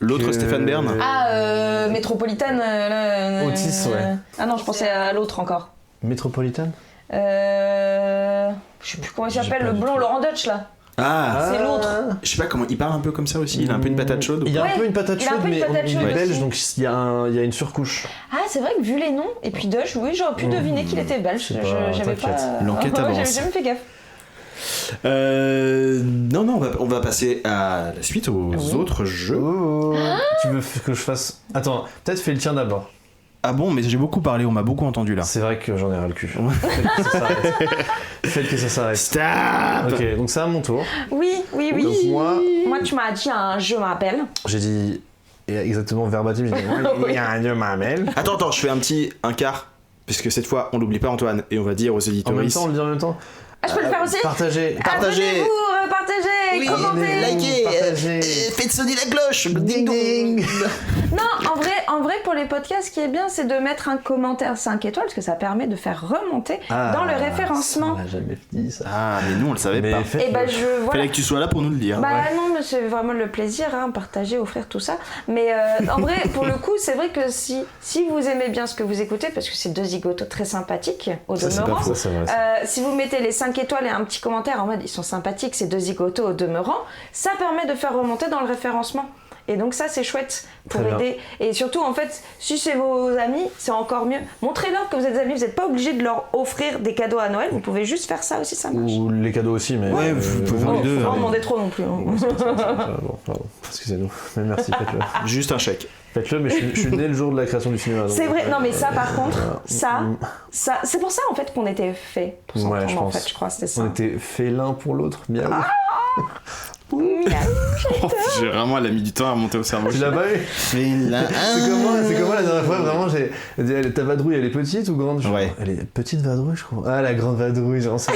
L'autre, Stéphane Bern. Ah, Métropolitane. Otis, ouais. Ah non, je pensais à l'autre encore. Métropolitane. Je sais plus comment il s'appelle, le blond, Laurent Dutch là. Ah, C'est l'autre. je sais pas comment, il parle un peu comme ça aussi, il a un peu une patate chaude. Il y a Ouais, un peu une patate il a un chaude, peu une mais patate il chaude est belge, aussi. donc il y a une surcouche. Ah, c'est vrai que vu les noms, et puis Dutch, oui, j'aurais pu deviner qu'il était belge. C'est pas- J'avais pas. t'inquiète. L'enquête Ouais, avance. J'avais jamais fait gaffe. Non, on va passer à la suite, aux autres jeux. Oh. Tu veux que je fasse... Attends, peut-être fais le tien d'abord. Ah bon, mais j'ai beaucoup parlé, on m'a beaucoup entendu là. C'est vrai que j'en ai ras le cul. Faites que ça s'arrête. Faites que ça s'arrête. Stop. Ok, donc c'est à mon tour. Oui. Donc moi, Tu m'as dit un jeu m'appelle. j'ai dit exactement verbatim, j'ai dit il y a un dieu m'appelle. Attends, je fais un quart, puisque cette fois, on l'oublie pas Antoine, et on va dire aux En même éditoristes. temps, on le dit en même temps. Ah, je peux le faire aussi. Partagez. Abonnez-vous, partagez, commentez. likez, partagez. faites sonner la cloche, Ding ding. Non, en vrai, pour les podcasts, ce qui est bien, c'est de mettre un commentaire 5 étoiles, parce que ça permet de faire remonter dans le référencement. On l'a jamais dit ça. Ah, mais nous on le savait Mais pas. faites-le. Et bah, voilà. Fallait que tu sois là pour nous le dire. Bah non, mais c'est vraiment le plaisir, hein, partager, offrir tout ça. Mais en vrai, pour le coup, c'est vrai que si vous aimez bien ce que vous écoutez, parce que c'est deux zigotos très sympathiques au Ça, c'est demeurant, pas faux. Ça, c'est vrai. si vous mettez les 5 étoiles et un petit commentaire en mode ils sont sympathiques, ces deux zigotos au demeurant, ça permet de faire remonter dans le référencement. Et donc ça c'est chouette pour Très bien. aider. Et surtout en fait, si c'est vos amis, c'est encore mieux. Montrez-leur que vous êtes des amis, vous n'êtes pas obligé de leur offrir des cadeaux à Noël, vous pouvez juste faire ça aussi, ça marche. Ou les cadeaux aussi, mais... Ouais, vous pouvez faire les deux. Faut pas en hein. demander trop non plus. Hein. Bon, c'est pas ça. Bon, pardon. Excusez-nous. Mais merci, faites-le. Juste un chèque. Faites-le, mais je suis né le jour de la création du cinéma. donc- C'est vrai, non mais ça par contre, Voilà. ça, c'est pour ça en fait qu'on était fait pour Ouais, s'entendre je en pense. fait, je crois, c'était ça. On était faits l'un pour l'autre, miaou. Miaou. J'ai vraiment, elle a mis du temps à monter au cerveau. Tu l'as pas eu C'est comme moi la dernière fois, vraiment, j'ai dit, ta vadrouille, elle est petite ou grande? Je Ouais. crois. Elle est petite vadrouille, je crois. Ah, la grande vadrouille, genre, c'est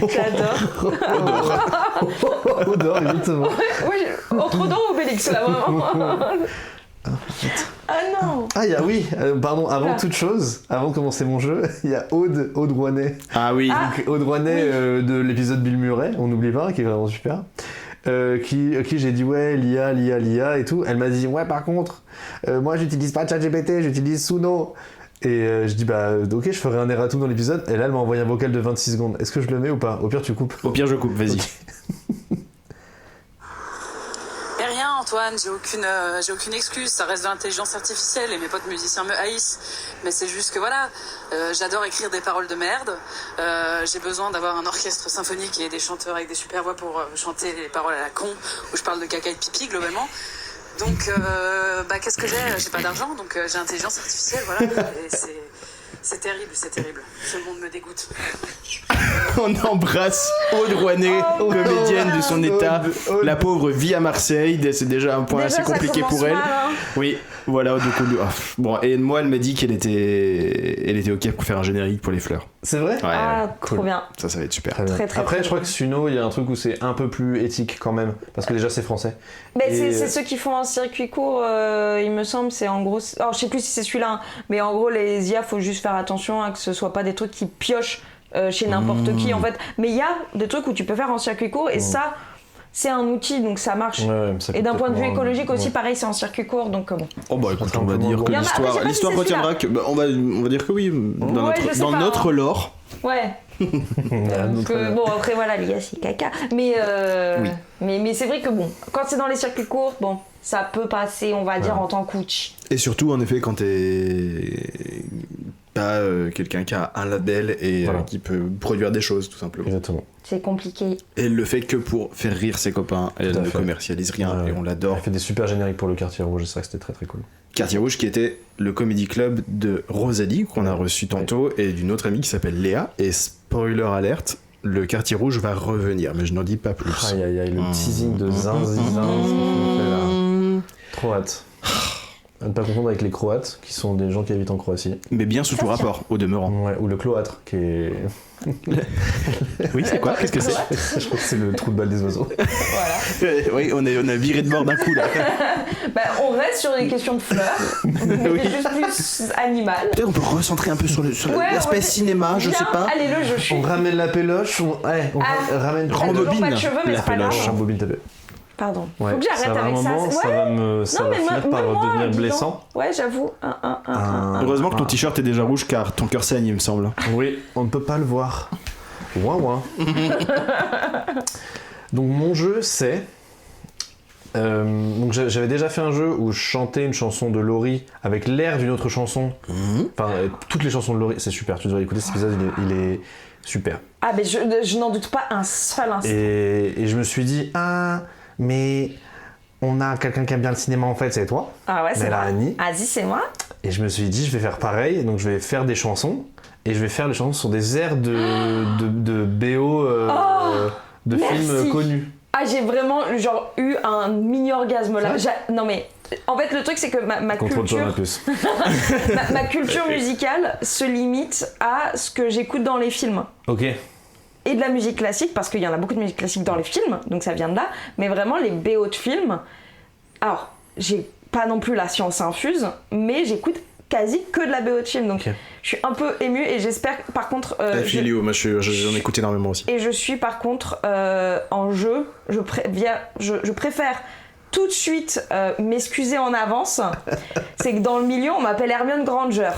J'adore. Odor, exactement. Oui, entre dents ou Obélix là vraiment. Ah non. Ah, il y a, oui, pardon, avant Ah. toute chose, avant de commencer mon jeu, il y a Aude Rouanet. Ah oui. Ah. Donc, Aude Rouanet de l'épisode Bill Murray, on n'oublie pas, qui est vraiment super. Qui j'ai dit ouais, l'IA et tout. Elle m'a dit ouais, par contre, moi j'utilise pas ChatGPT, j'utilise Suno. Et je dis bah ok, je ferai un erratum dans l'épisode. Et là, elle m'a envoyé un vocal de 26 secondes. Est-ce que je le mets ou pas? Au pire, tu coupes. Au pire, je coupe, vas-y. Ok. Mais rien Antoine, j'ai aucune excuse, ça reste de l'intelligence artificielle et mes potes musiciens me haïssent. Mais c'est juste que voilà, j'adore écrire des paroles de merde, j'ai besoin d'avoir un orchestre symphonique et des chanteurs avec des super voix pour chanter les paroles à la con, où je parle de caca et de pipi globalement. Donc bah qu'est-ce que j'ai pas d'argent, donc j'ai intelligence artificielle, voilà, et c'est terrible, ce monde me dégoûte. On embrasse Aude Rouanet, comédienne de son état. Aude. La pauvre vit à Marseille, c'est déjà un point Déjà, assez ça compliqué commence pour elle. mal, hein. Oui, voilà, du coup, bon, et moi, elle m'a dit qu'elle était ok pour faire un générique pour les fleurs. C'est vrai? Ouais, Ah, ouais. trop bien. Ça va être super. Très bien. Très, très, Après, très je crois bien. que Suno, il y a un truc où c'est un peu plus éthique quand même. Parce que déjà, c'est français. Mais Et- c'est ceux qui font un circuit court, il me semble, c'est en gros. Alors je sais plus si c'est celui-là, hein, mais en gros, les IA, faut juste faire attention à que ce soit pas des trucs qui piochent chez n'importe qui en fait. Mais il y a des trucs où tu peux faire en circuit court et ça, c'est un outil donc ça marche. Ouais, ça Et d'un coûte point de vue moins, écologique aussi, ouais. pareil, c'est en circuit court donc bon. Oh bah écoute, Ça on va sera un peu dire moins que gros. Il y en a- après, je sais pas si l'histoire c'est retiendra que on va dire que oui dans Ouais, je notre sais dans pas, notre hein. lore. Ouais. Ah, Parce notre- que, bon après voilà, l'IA c'est caca. Mais, Oui. mais c'est vrai que bon, quand c'est dans les circuits courts, bon, ça peut passer, on va dire, en tant qu'outil. Et surtout en effet quand t'es pas quelqu'un qui a un label et Voilà. qui peut produire des choses tout simplement. Exactement. C'est compliqué. Et elle le fait que pour faire rire ses copains, elle Tout à ne fait. commercialise rien Ouais. et on l'adore. Elle fait des super génériques pour le Quartier Rouge, c'est vrai que c'était très très cool. Quartier Rouge qui était le comedy club de Rosalie qu'on a reçu tantôt et d'une autre amie qui s'appelle Léa et spoiler alerte, le Quartier Rouge va revenir mais je n'en dis pas plus. Aïe aïe aïe, le teasing de Zinzi ce qu'il nous fait là. Trop hâte. À ne pas confondre avec les Croates, qui sont des gens qui habitent en Croatie. Mais bien sous tout rapport au demeurant. Ouais, ou le cloître, qui est. Oui, c'est quoi? Qu'est-ce que c'est? Je crois que c'est le trou de balle des oiseaux. Voilà. Oui, on a viré de bord d'un coup là. Bah, on reste sur les questions de fleurs, mais juste plus animal. Peut-être on peut recentrer un peu sur Ouais, l'aspect on va- cinéma, je Viens, sais pas. Allez, le jeu, je suis. On ramène la péloche, on Ah. ramène. T'as toujours Rembobine pas de cheveux, mais la c'est pas grave. péloche. Rembobine ta Pardon. Ouais, Faut que j'arrête ça va avec un ça. moment, ça va Non, mais finir par même moi, devenir dis donc. blessant. Ouais, j'avoue. Heureusement que ton t-shirt est déjà rouge car ton cœur saigne, il me semble. Oui, on ne peut pas le voir. Ouin ouin. Donc mon jeu c'est... donc j'avais déjà fait un jeu où je chantais une chanson de Laurie avec l'air d'une autre chanson. Enfin, toutes les chansons de Laurie, c'est super, tu devrais écouter cet épisode, il est super. Ah, mais je n'en doute pas un seul instant. Et je me suis dit, ah, mais on a quelqu'un qui aime bien le cinéma en fait, c'est toi. Ah ouais, c'est moi. Mélanie. Vas-y, c'est moi. Et je me suis dit, je vais faire pareil, donc je vais faire des chansons, et je vais faire les chansons sur des airs de BO de merci. films connus. Ah, j'ai vraiment genre eu un mini orgasme là. Non mais en fait le truc c'est que ma Contrôle-toi ma culture puce. ma culture musicale se limite à ce que j'écoute dans les films. Ok. Et de la musique classique parce qu'il y en a beaucoup de musique classique dans les films, donc ça vient de là, mais vraiment les BO de films. Alors, j'ai pas non plus la science infuse, mais j'écoute quasi que de la BO de film, donc je suis un peu émue et j'espère par contre moi j'en écoute énormément aussi. et je suis par contre en jeu, je préfère tout de suite m'excuser en avance. C'est que dans le milieu on m'appelle Hermione Granger.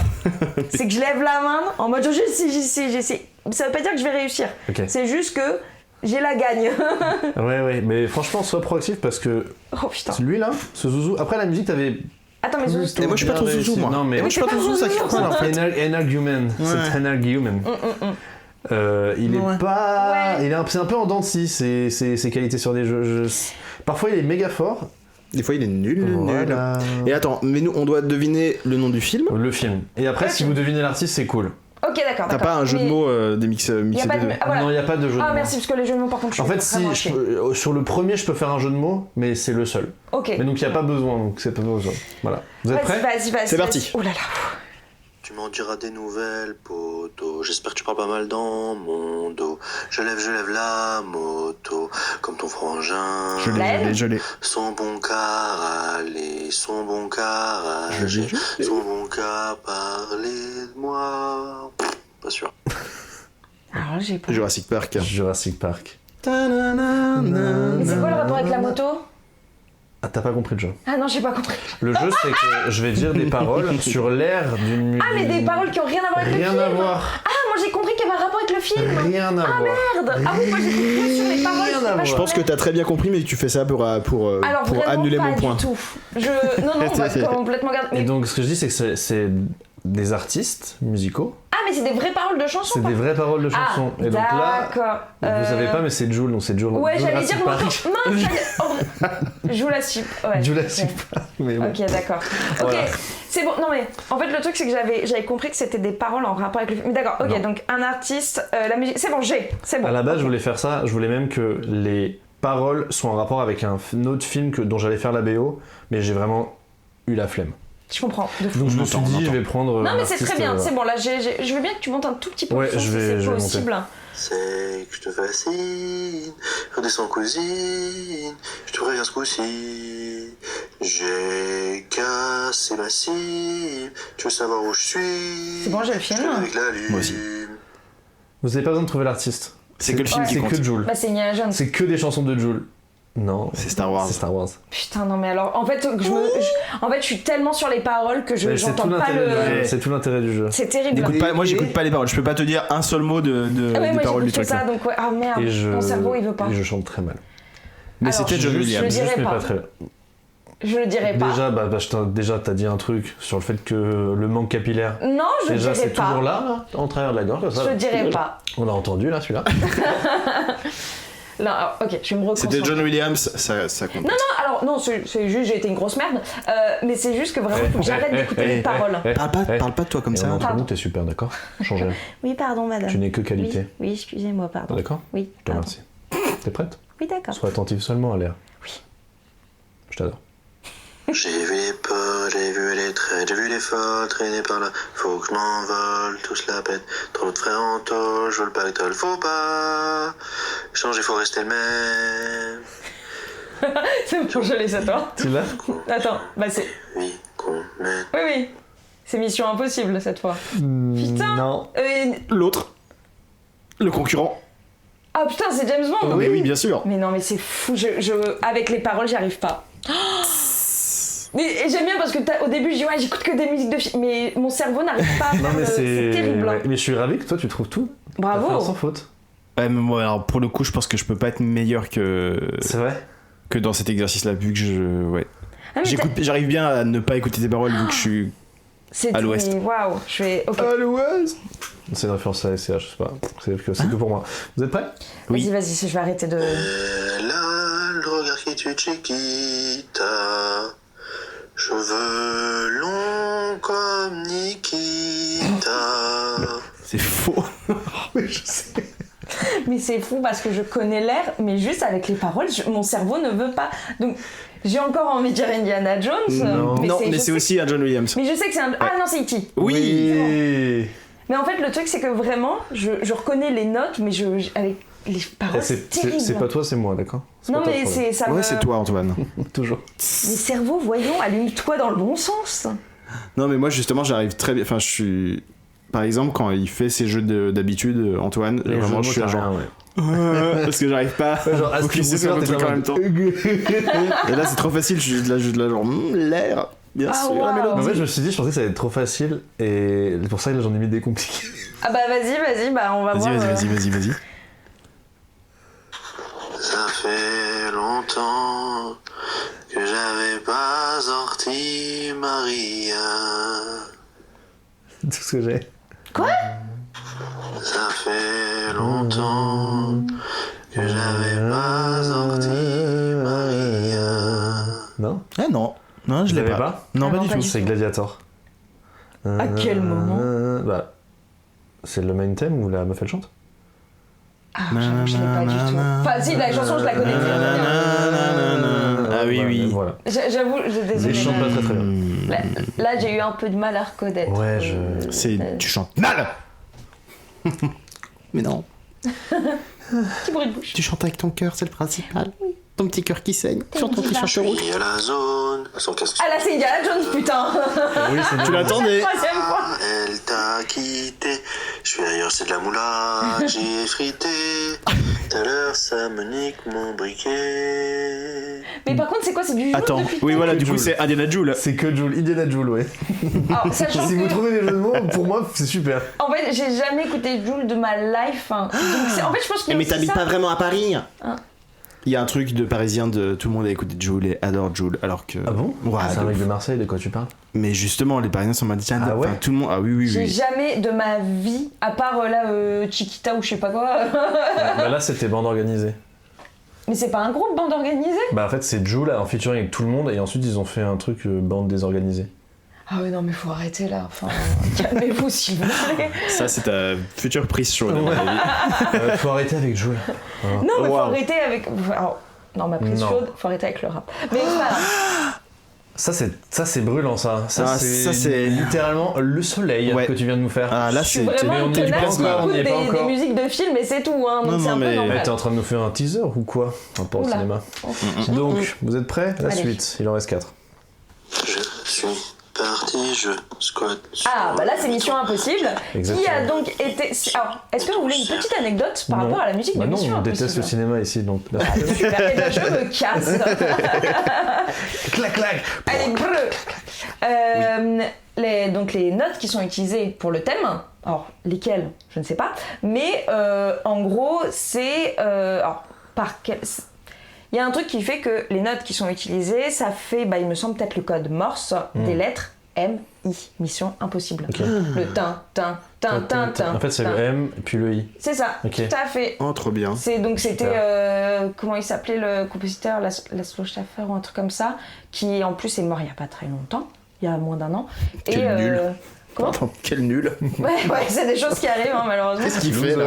C'est que je lève la main en mode j'y sais. Ça veut pas dire que je vais réussir. Ok. C'est juste que j'ai la gagne. Ouais, mais franchement, sois proactif parce que Oh putain. lui là, ce zouzou. Après la musique, t'avais. Attends, mais Et moi je suis pas trop zouzou moi. Non, mais. Et moi je suis pas trop zouzou, ça qui zouzou, reprend en fait. Un argument. C'est un argument. Il est Ouais. pas. Ouais. C'est un peu en dents de scie, ses qualités sur des jeux. Parfois il est méga fort. Des fois il est nul. Voilà. Et attends, mais nous on doit deviner le nom du film. Le film. Et après, si vous devinez l'artiste, c'est cool. Ok, d'accord. T'as pas un jeu de mots des mixés Y a pas des de... deux. Ah, voilà. Non, il n'y a pas de jeu de mots. Ah merci, parce que les jeux de mots par contre je suis En fait, si vraiment chier. sur le premier, je peux faire un jeu de mots, mais c'est le seul. Ok. Mais donc il n'y a pas besoin, donc c'est pas besoin. Voilà. Vous êtes prêts? Vas-y. C'est parti. Oh là là. Tu m'en diras des nouvelles, poto. J'espère que tu parles pas mal dans mon dos. Je lève la moto, comme ton frangin. Je l'ai. Son bon car aller, son bon car agir, son bon car parler de moi. Pas sûr. Alors j'ai pas... Jurassic Park. Jurassic Park. Mais c'est quoi le rapport avec la moto? Ah, t'as pas compris le jeu. Ah non, j'ai pas compris. Le jeu, c'est que je vais dire des paroles sur l'air d'une... Ah mais des paroles qui ont rien à voir avec le Rien film. à voir. Ah moi j'ai compris qu'il y avait un rapport avec le film. Rien à voir. Merde. Ah oui, moi j'ai compris que sur les paroles. Rien à c'est pas voir. Je pense que t'as très bien compris, mais tu fais ça pour Alors vraiment annuler pas mon point. du tout. Non, on va complètement garder. Et Mais... donc, ce que je dis, c'est que c'est des artistes musicaux. Ah mais c'est des vraies paroles de chansons. C'est des vraies paroles de chansons. Ah, Et donc là, d'accord. vous savez pas, mais c'est Jul, donc c'est Jul. Ouais, j'allais dire Jurassic moi. Park. Mince, en vrai. Je vous la suis. Ouais. Jurassic Ouais. Park, mais bon. Ok, d'accord. Ok, Voilà. c'est bon. Non mais en fait le truc c'est que j'avais compris que c'était des paroles en rapport avec le film. Mais d'accord. Ok, Non. donc un artiste, la musique. C'est bon, c'est bon. À la base, je voulais faire ça. Je voulais même que les paroles soient en rapport avec un autre film dont j'allais faire la BO, mais j'ai vraiment eu la flemme. Je comprends. De fou. Donc je me suis entend, on dit, je entend. vais prendre. Non un mais c'est très artiste, bien. C'est bon là. Je veux bien que tu montes un tout petit peu Ouais, le son je si vais c'est monter. possible. C'est que je te fascine, redescends cousine, je te reviens ce coup-ci. J'ai cassé ma cime, tu veux savoir où je suis. C'est bon, j'ai le film. Je te mets avec la lune. Moi aussi. Vous n'avez pas besoin de trouver l'artiste. C'est que le film Ouais. qui C'est compte. que Jul. Bah c'est Indiana Jones. C'est que des chansons de Jul. Non. C'est Star Wars. C'est Star Wars. Putain non mais alors en fait je suis tellement sur les paroles que Mais c'est j'entends tout pas l'intérêt du le. jeu. C'est tout l'intérêt du jeu. C'est terrible. N'écoute pas, moi j'écoute pas les paroles, je peux pas te dire un seul mot Ah ouais, des moi paroles du j'écoute truc ça là. donc ouais. Ah merde. Mon cerveau il veut pas. Et je chante très mal. Mais Alors, c'était John je Williams. le dirai Juste, mais pas. très bien. Je le dirai pas. Déjà, t'as dit un truc sur le fait que le manque capillaire. Non, je le Déjà, dirai c'est pas. toujours là, en travers de la gorge. Ça. Je le dirai pas. On l'a entendu là, celui-là. Non, alors, ok, je vais me reconcentrer. C'était John Williams, ça compte. Non, alors non, c'est juste j'ai été une grosse merde, mais c'est juste que vraiment faut que j'arrête d'écouter les paroles. Parle pas de toi comme Et ça. on est entre nous, Pardon. t'es super, d'accord? Change rien. Oui, pardon, madame. Tu n'es que qualité. Oui, excusez-moi, pardon. D'accord? Oui, Je te pardon. remercie. T'es prête? Oui, d'accord. Sois attentive seulement à l'air. Oui. Je t'adore. J'ai vu les potes, j'ai vu les traits, j'ai vu les fautes traîner par là. Faut que je m'envole, tous la pète. Trop de frères en tôle, je veux le pactole, faut pas changer, faut rester le même. C'est bon, je laisse à toi. Tu l'as? Attends, bah c'est. Oui, qu'on mette. Oui. C'est mission impossible cette fois. Putain. Non. L'autre, le concurrent. Ah putain, c'est James Bond. Mais oui, bien sûr. Mais non, mais c'est fou. Avec les paroles, j'y arrive pas. Et j'aime bien parce que au début, je dis ouais, j'écoute que des musiques de films, mais mon cerveau n'arrive pas à faire. Non, mais c'est terrible. ouais. Mais je suis ravi que toi, tu trouves tout. Bravo. T'as fait un sans faute. Ouais, mais moi, alors pour le coup, je pense que je peux pas être meilleur que C'est vrai. dans cet exercice-là, vu que ouais. Ah, mais J'arrive bien à ne pas écouter tes paroles vu que je suis c'est à l'ouest. Waouh, je vais. Ok. à l'ouest. C'est une référence à SCH, je sais pas. C'est que pour moi. Vous êtes prêts? Oui. Vas-y, je vais arrêter de. Elle a le regard qui tue Chiquita. Cheveux longs comme Nikita. C'est faux. Oui, je sais. Mais c'est fou parce que je connais l'air, mais juste avec les paroles, mon cerveau ne veut pas. Donc j'ai encore envie de dire Indiana Jones. Non. Mais c'est aussi un John Williams. Mais je sais que c'est un. Ah non, c'est E.T. Oui. Mais en fait, le truc, c'est que vraiment, je reconnais les notes, mais avec les paroles, c'est terrible. C'est pas toi, c'est moi, d'accord? Non, pas toi, mais le problème. ça Ouais, me. c'est toi, Antoine. Toujours. Les cerveaux, voyons, allume-toi dans le bon sens. Non, mais moi, justement, j'arrive très bien. Enfin, je suis. Par exemple, quand il fait ses jeux d'habitude, Antoine, Les vraiment, jeux je suis de mots, un t'as genre. rien, ouais. Parce que j'arrive pas Genre, à focuser sur le truc en même temps. Et là, c'est trop facile, je suis là, genre, l'air, bien Ah, sûr, wow. la mélodie. En fait, je me suis dit, je pensais que ça allait être trop facile, et c'est pour ça que là, j'en ai mis des compliqués. Ah bah vas-y, bah on va voir. Vas-y. Ça fait longtemps que j'avais pas sorti Maria. C'est tout ce que j'ai. Ça fait longtemps que j'avais pas sorti Maria. Non? Ah non, je l'ai l'avais pas. pas. Non, Ah pas non, du pas tout. du C'est Gladiator. À quel moment? Bah, c'est le main theme où la meuf elle chante. Ah, j'avoue, je l'ai pas du tout. Enfin, si, la chanson, je la connais très bien. Ah oui. Voilà. J'avoue, je Mais désolé. je chante pas très très bien. Là, j'ai eu un peu de mal à reconnaître. Ouais, Tu chantes mal. Mais non, Petit bruit de bouche. tu chantes avec ton cœur, c'est le principal. Ton petit cœur qui saigne sur ton diva. t-shirt rouge. Puis à la zone, son casque. Ah là, c'est Indiana Jones, putain. Oui, c'est Tu l'attendais. Troisième fois. Elle t'a quitté. Je suis ailleurs, c'est de la moula que j'ai effrité. Tout à l'heure, ça me nique mon briquet. Mais par contre, c'est quoi? C'est du jeu Attends, depuis oui, tout voilà, que du coup, Joule. c'est Indiana Joule. C'est que Joule, Indiana Joule, ouais. Alors, sachant Si vous que, trouvez des jeux de mots, pour moi, c'est super. en fait, j'ai jamais écouté Joule de ma life. Hein. Donc, en fait, je pense qu'il y a Mais aussi t'habites ça. pas vraiment à Paris. Ah. Il y a un truc de parisien de tout le monde a écouté Joule et adore Joule, alors que. Ah bon? Ouais, C'est un de mec ouf. de Marseille, de quoi tu parles? Mais justement, les parisiens sont mal Ah ouais. tout le monde. Ah oui. J'ai jamais de ma vie, à part là, Chiquita ou je sais pas quoi. Bah là, c'était bande organisée. Mais c'est pas un groupe bande organisée? Bah en fait, c'est Joule en featuring avec tout le monde, et ensuite ils ont fait un truc bande désorganisée. Ah ouais, non, mais faut arrêter là. Enfin, calmez-vous s'il vous plaît. Ça, c'est ta future prise chaude. à mon Ouais. avis. Faut arrêter avec Joule. Non, mais faut Wow. arrêter avec. Alors, non, ma prise Non. chaude, faut arrêter avec le rap. Mais c'est pas grave. Ça c'est brûlant ça. Ah, ça, c'est- littéralement le soleil Ouais. que tu viens de nous faire. Ah, là, Je suis c'est. vraiment mais on une y est pas tenace qui encore, on y écoute est pas des encore. musiques de films et c'est tout. Hein, donc Non, c'est un non, peu mais- normal. T'es en train de nous faire un teaser ou quoi? Rapport au Oula. cinéma. Donc, vous êtes prêts? La Allez. suite, il en reste 4. Je suis parti, je squatte. Ah, bah là, c'est Mission Impossible. Exactement. Qui a donc été. Alors, est-ce que vous voulez une petite anecdote par rapport à la musique Bah de non, Mission on Impossible? déteste le cinéma ici, donc... Super, et ben je me casse. clac clac. Allez, breu. Donc les notes qui sont utilisées pour le thème, alors lesquelles, je ne sais pas, mais en gros, c'est... alors, par quel... Il y a un truc qui fait que les notes qui sont utilisées, ça fait, il me semble peut-être le code Morse des lettres M-I, Mission Impossible. Ok. Le tin. En fait, c'est le M et puis le I. C'est ça, Ok. tout à fait. Oh, trop bien. C'était comment il s'appelait le compositeur, Laszlo Schaffer ou un truc comme ça, qui en plus est mort il y a pas très longtemps, il y a moins d'1 an. Quel nul. Comment? Attends, quel nul. Ouais, c'est des choses qui arrivent hein, malheureusement. Qu'est-ce qu'il fait là?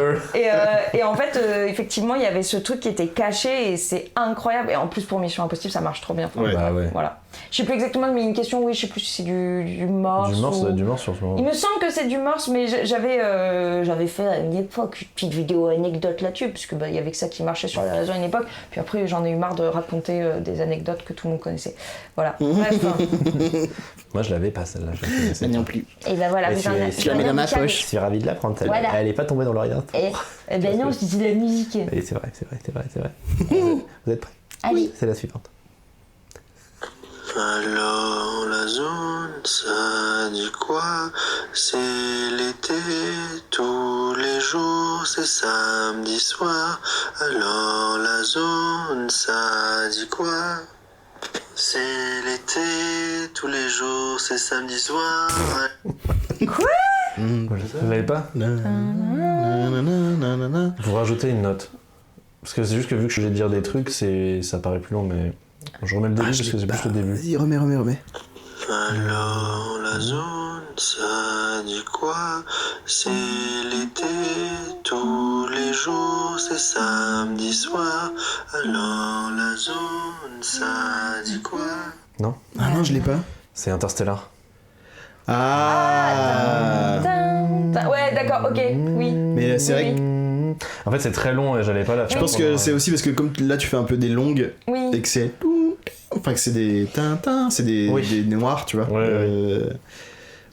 Et en fait, effectivement, il y avait ce truc qui était caché et c'est incroyable. Et en plus pour Mission Impossible, ça marche trop bien. Ouais. Bah ouais. Voilà. Je sais plus exactement, mais une question, oui, je sais plus si c'est du morse. Du morse, ou... du morse sur ce moment. Il me semble que c'est du morse, mais j'avais fait à une époque une petite vidéo anecdote là-dessus, parce que il y avait que ça qui marchait sur les réseaux à une époque. Puis après, j'en ai eu marre de raconter des anecdotes que tout le monde connaissait. Voilà. Bref. Moi, je l'avais pas celle-là. Je la connaissais Non pas. plus. Et ben voilà, Mais vous tu en l'as- avez- tu la mets dans ma vous en avez- poche. Je suis ravi de l'apprendre. Voilà. Elle est pas tombée dans l'oreillette. Eh ben non, je dis de la musique. Et c'est vrai. Vous êtes prêts? Allez. C'est la suivante. Alors la zone, ça dit quoi? C'est l'été, tous les jours, c'est samedi soir. Alors la zone, ça dit quoi? C'est l'été, tous les jours, c'est samedi soir. Vous l'avez pas? Vous rajoutez une note. Parce que c'est juste que vu que je vais dire des trucs, ça paraît plus long, mais je remets le début parce que c'est plus le début. Vas-y, remets. Alors la zone, ça dit quoi? C'est l'été, tous les jours, c'est samedi soir. Alors la zone, ça dit quoi? Non? Ah non, je l'ai pas. C'est Interstellar. Ah. Ouais, d'accord, ok, oui. Mais c'est vrai que En fait, c'est très long et j'allais pas la faire. je pense que pendant- c'est aussi parce que comme là tu fais un peu des longues Oui. et que c'est enfin que c'est des tintins, c'est des noirs, tu vois. Ouais.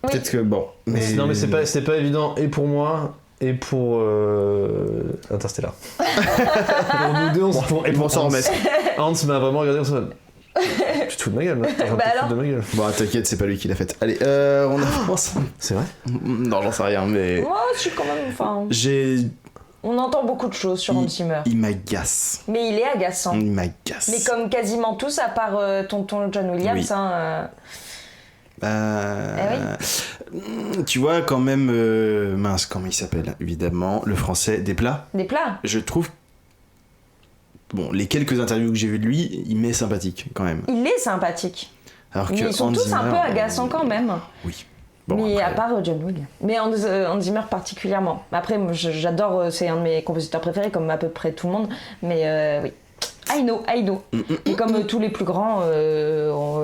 Peut-être que bon. Non, mais c'est pas évident et pour moi et pour Interstellar. Pour nous deux, Ils vont s'en Hans. remettre. Hans m'a vraiment regardé comme ça. Tu te fous de ma gueule, là. T'es en train de te alors foutre de ma gueule. Bon, t'inquiète, c'est pas lui qui l'a faite. Allez, on avance. C'est vrai? Non, j'en sais rien, mais Moi, je suis quand même. Enfin, on entend beaucoup de choses sur Hans Zimmer. il m'agace. Mais il est agaçant. Il m'agace. Mais comme quasiment tous, à part tonton John Williams, Oui. hein. Tu vois quand même mince, comment il s'appelle évidemment, le français des plats. Des plats. Je trouve bon, les quelques interviews que j'ai vues de lui, il m'est sympathique quand même. Il est sympathique. Alors Mais que ils sont Hans tous un Zimmer, peu agaçants quand même. Oui. Bon, mais après, à part John Williams. Mais Hans Zimmer particulièrement. Après, moi, j'adore, c'est un de mes compositeurs préférés, comme à peu près tout le monde. Mais oui. I know. Et comme tous les plus grands,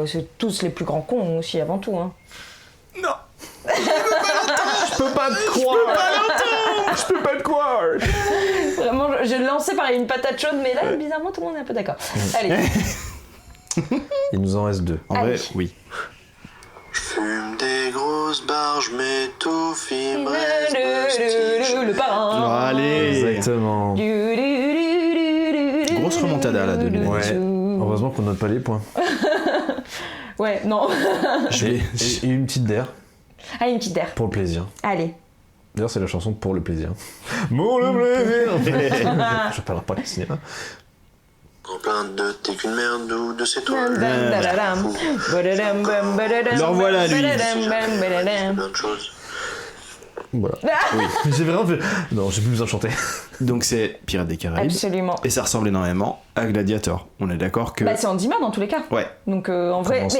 c'est tous les plus grands cons aussi avant tout. Hein. Non. Je peux pas te croire! Vraiment, j'ai lancé par une patate chaude, mais là, bizarrement, tout le monde est un peu d'accord. Allez. Il nous en reste deux. En vrai, Allez. oui. Fume des grosses barges, m'étouffe, il me reste deux Le parrain. Allez. Exactement. Grosse remontada là de lui. Ouais. Heureusement qu'on note pas les points. Ouais, non. Je vais. Et une petite d'air Allez, une petite d'air. pour le plaisir. Allez. D'ailleurs, c'est la chanson pour le plaisir. Pour le plaisir! Je parlerai pas de cinéma. En plein de t'es qu'une merde ou de c'est toi. Le revoilà, lui. Plein de choses. Voilà. Oui. J'ai vraiment fait. Non, j'ai plus besoin de chanter. Donc c'est Pirates des Caraïbes. Absolument. Et ça ressemble énormément à Gladiator. On est d'accord que. Bah, c'est Hans Zimmer dans tous les cas. Ouais. Donc en vrai. Comment ça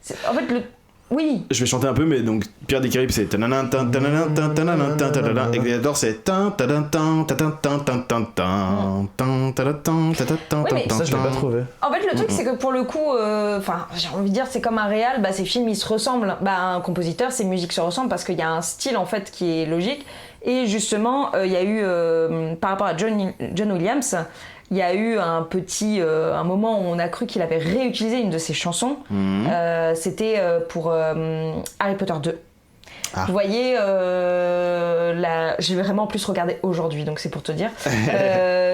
Mais, en fait, oui. Je vais chanter un peu, mais donc Pirates des Caraïbes c'est tananan, tan, tananan, tan, tananan, tan, tananan. Et Gladiator c'est tan, tananan, tan, tananan, tan, tan, tan, tan, tan, tananan, tan, tananan, tan, Oui, mais tan, Ça, je l'ai pas tan. trouvé. En fait, le truc, c'est que pour le coup, enfin, j'ai envie de dire, c'est comme un réal, bah, ces films, ils se ressemblent. Bah, un compositeur, ses musiques se ressemblent parce qu'il y a un style, en fait, qui est logique. Et justement, il y a eu, par rapport à John Williams, il y a eu un moment où on a cru qu'il avait réutilisé une de ses chansons. C'était pour Harry Potter 2. Ah. Vous voyez, j'ai vraiment plus regardé aujourd'hui, donc c'est pour te dire.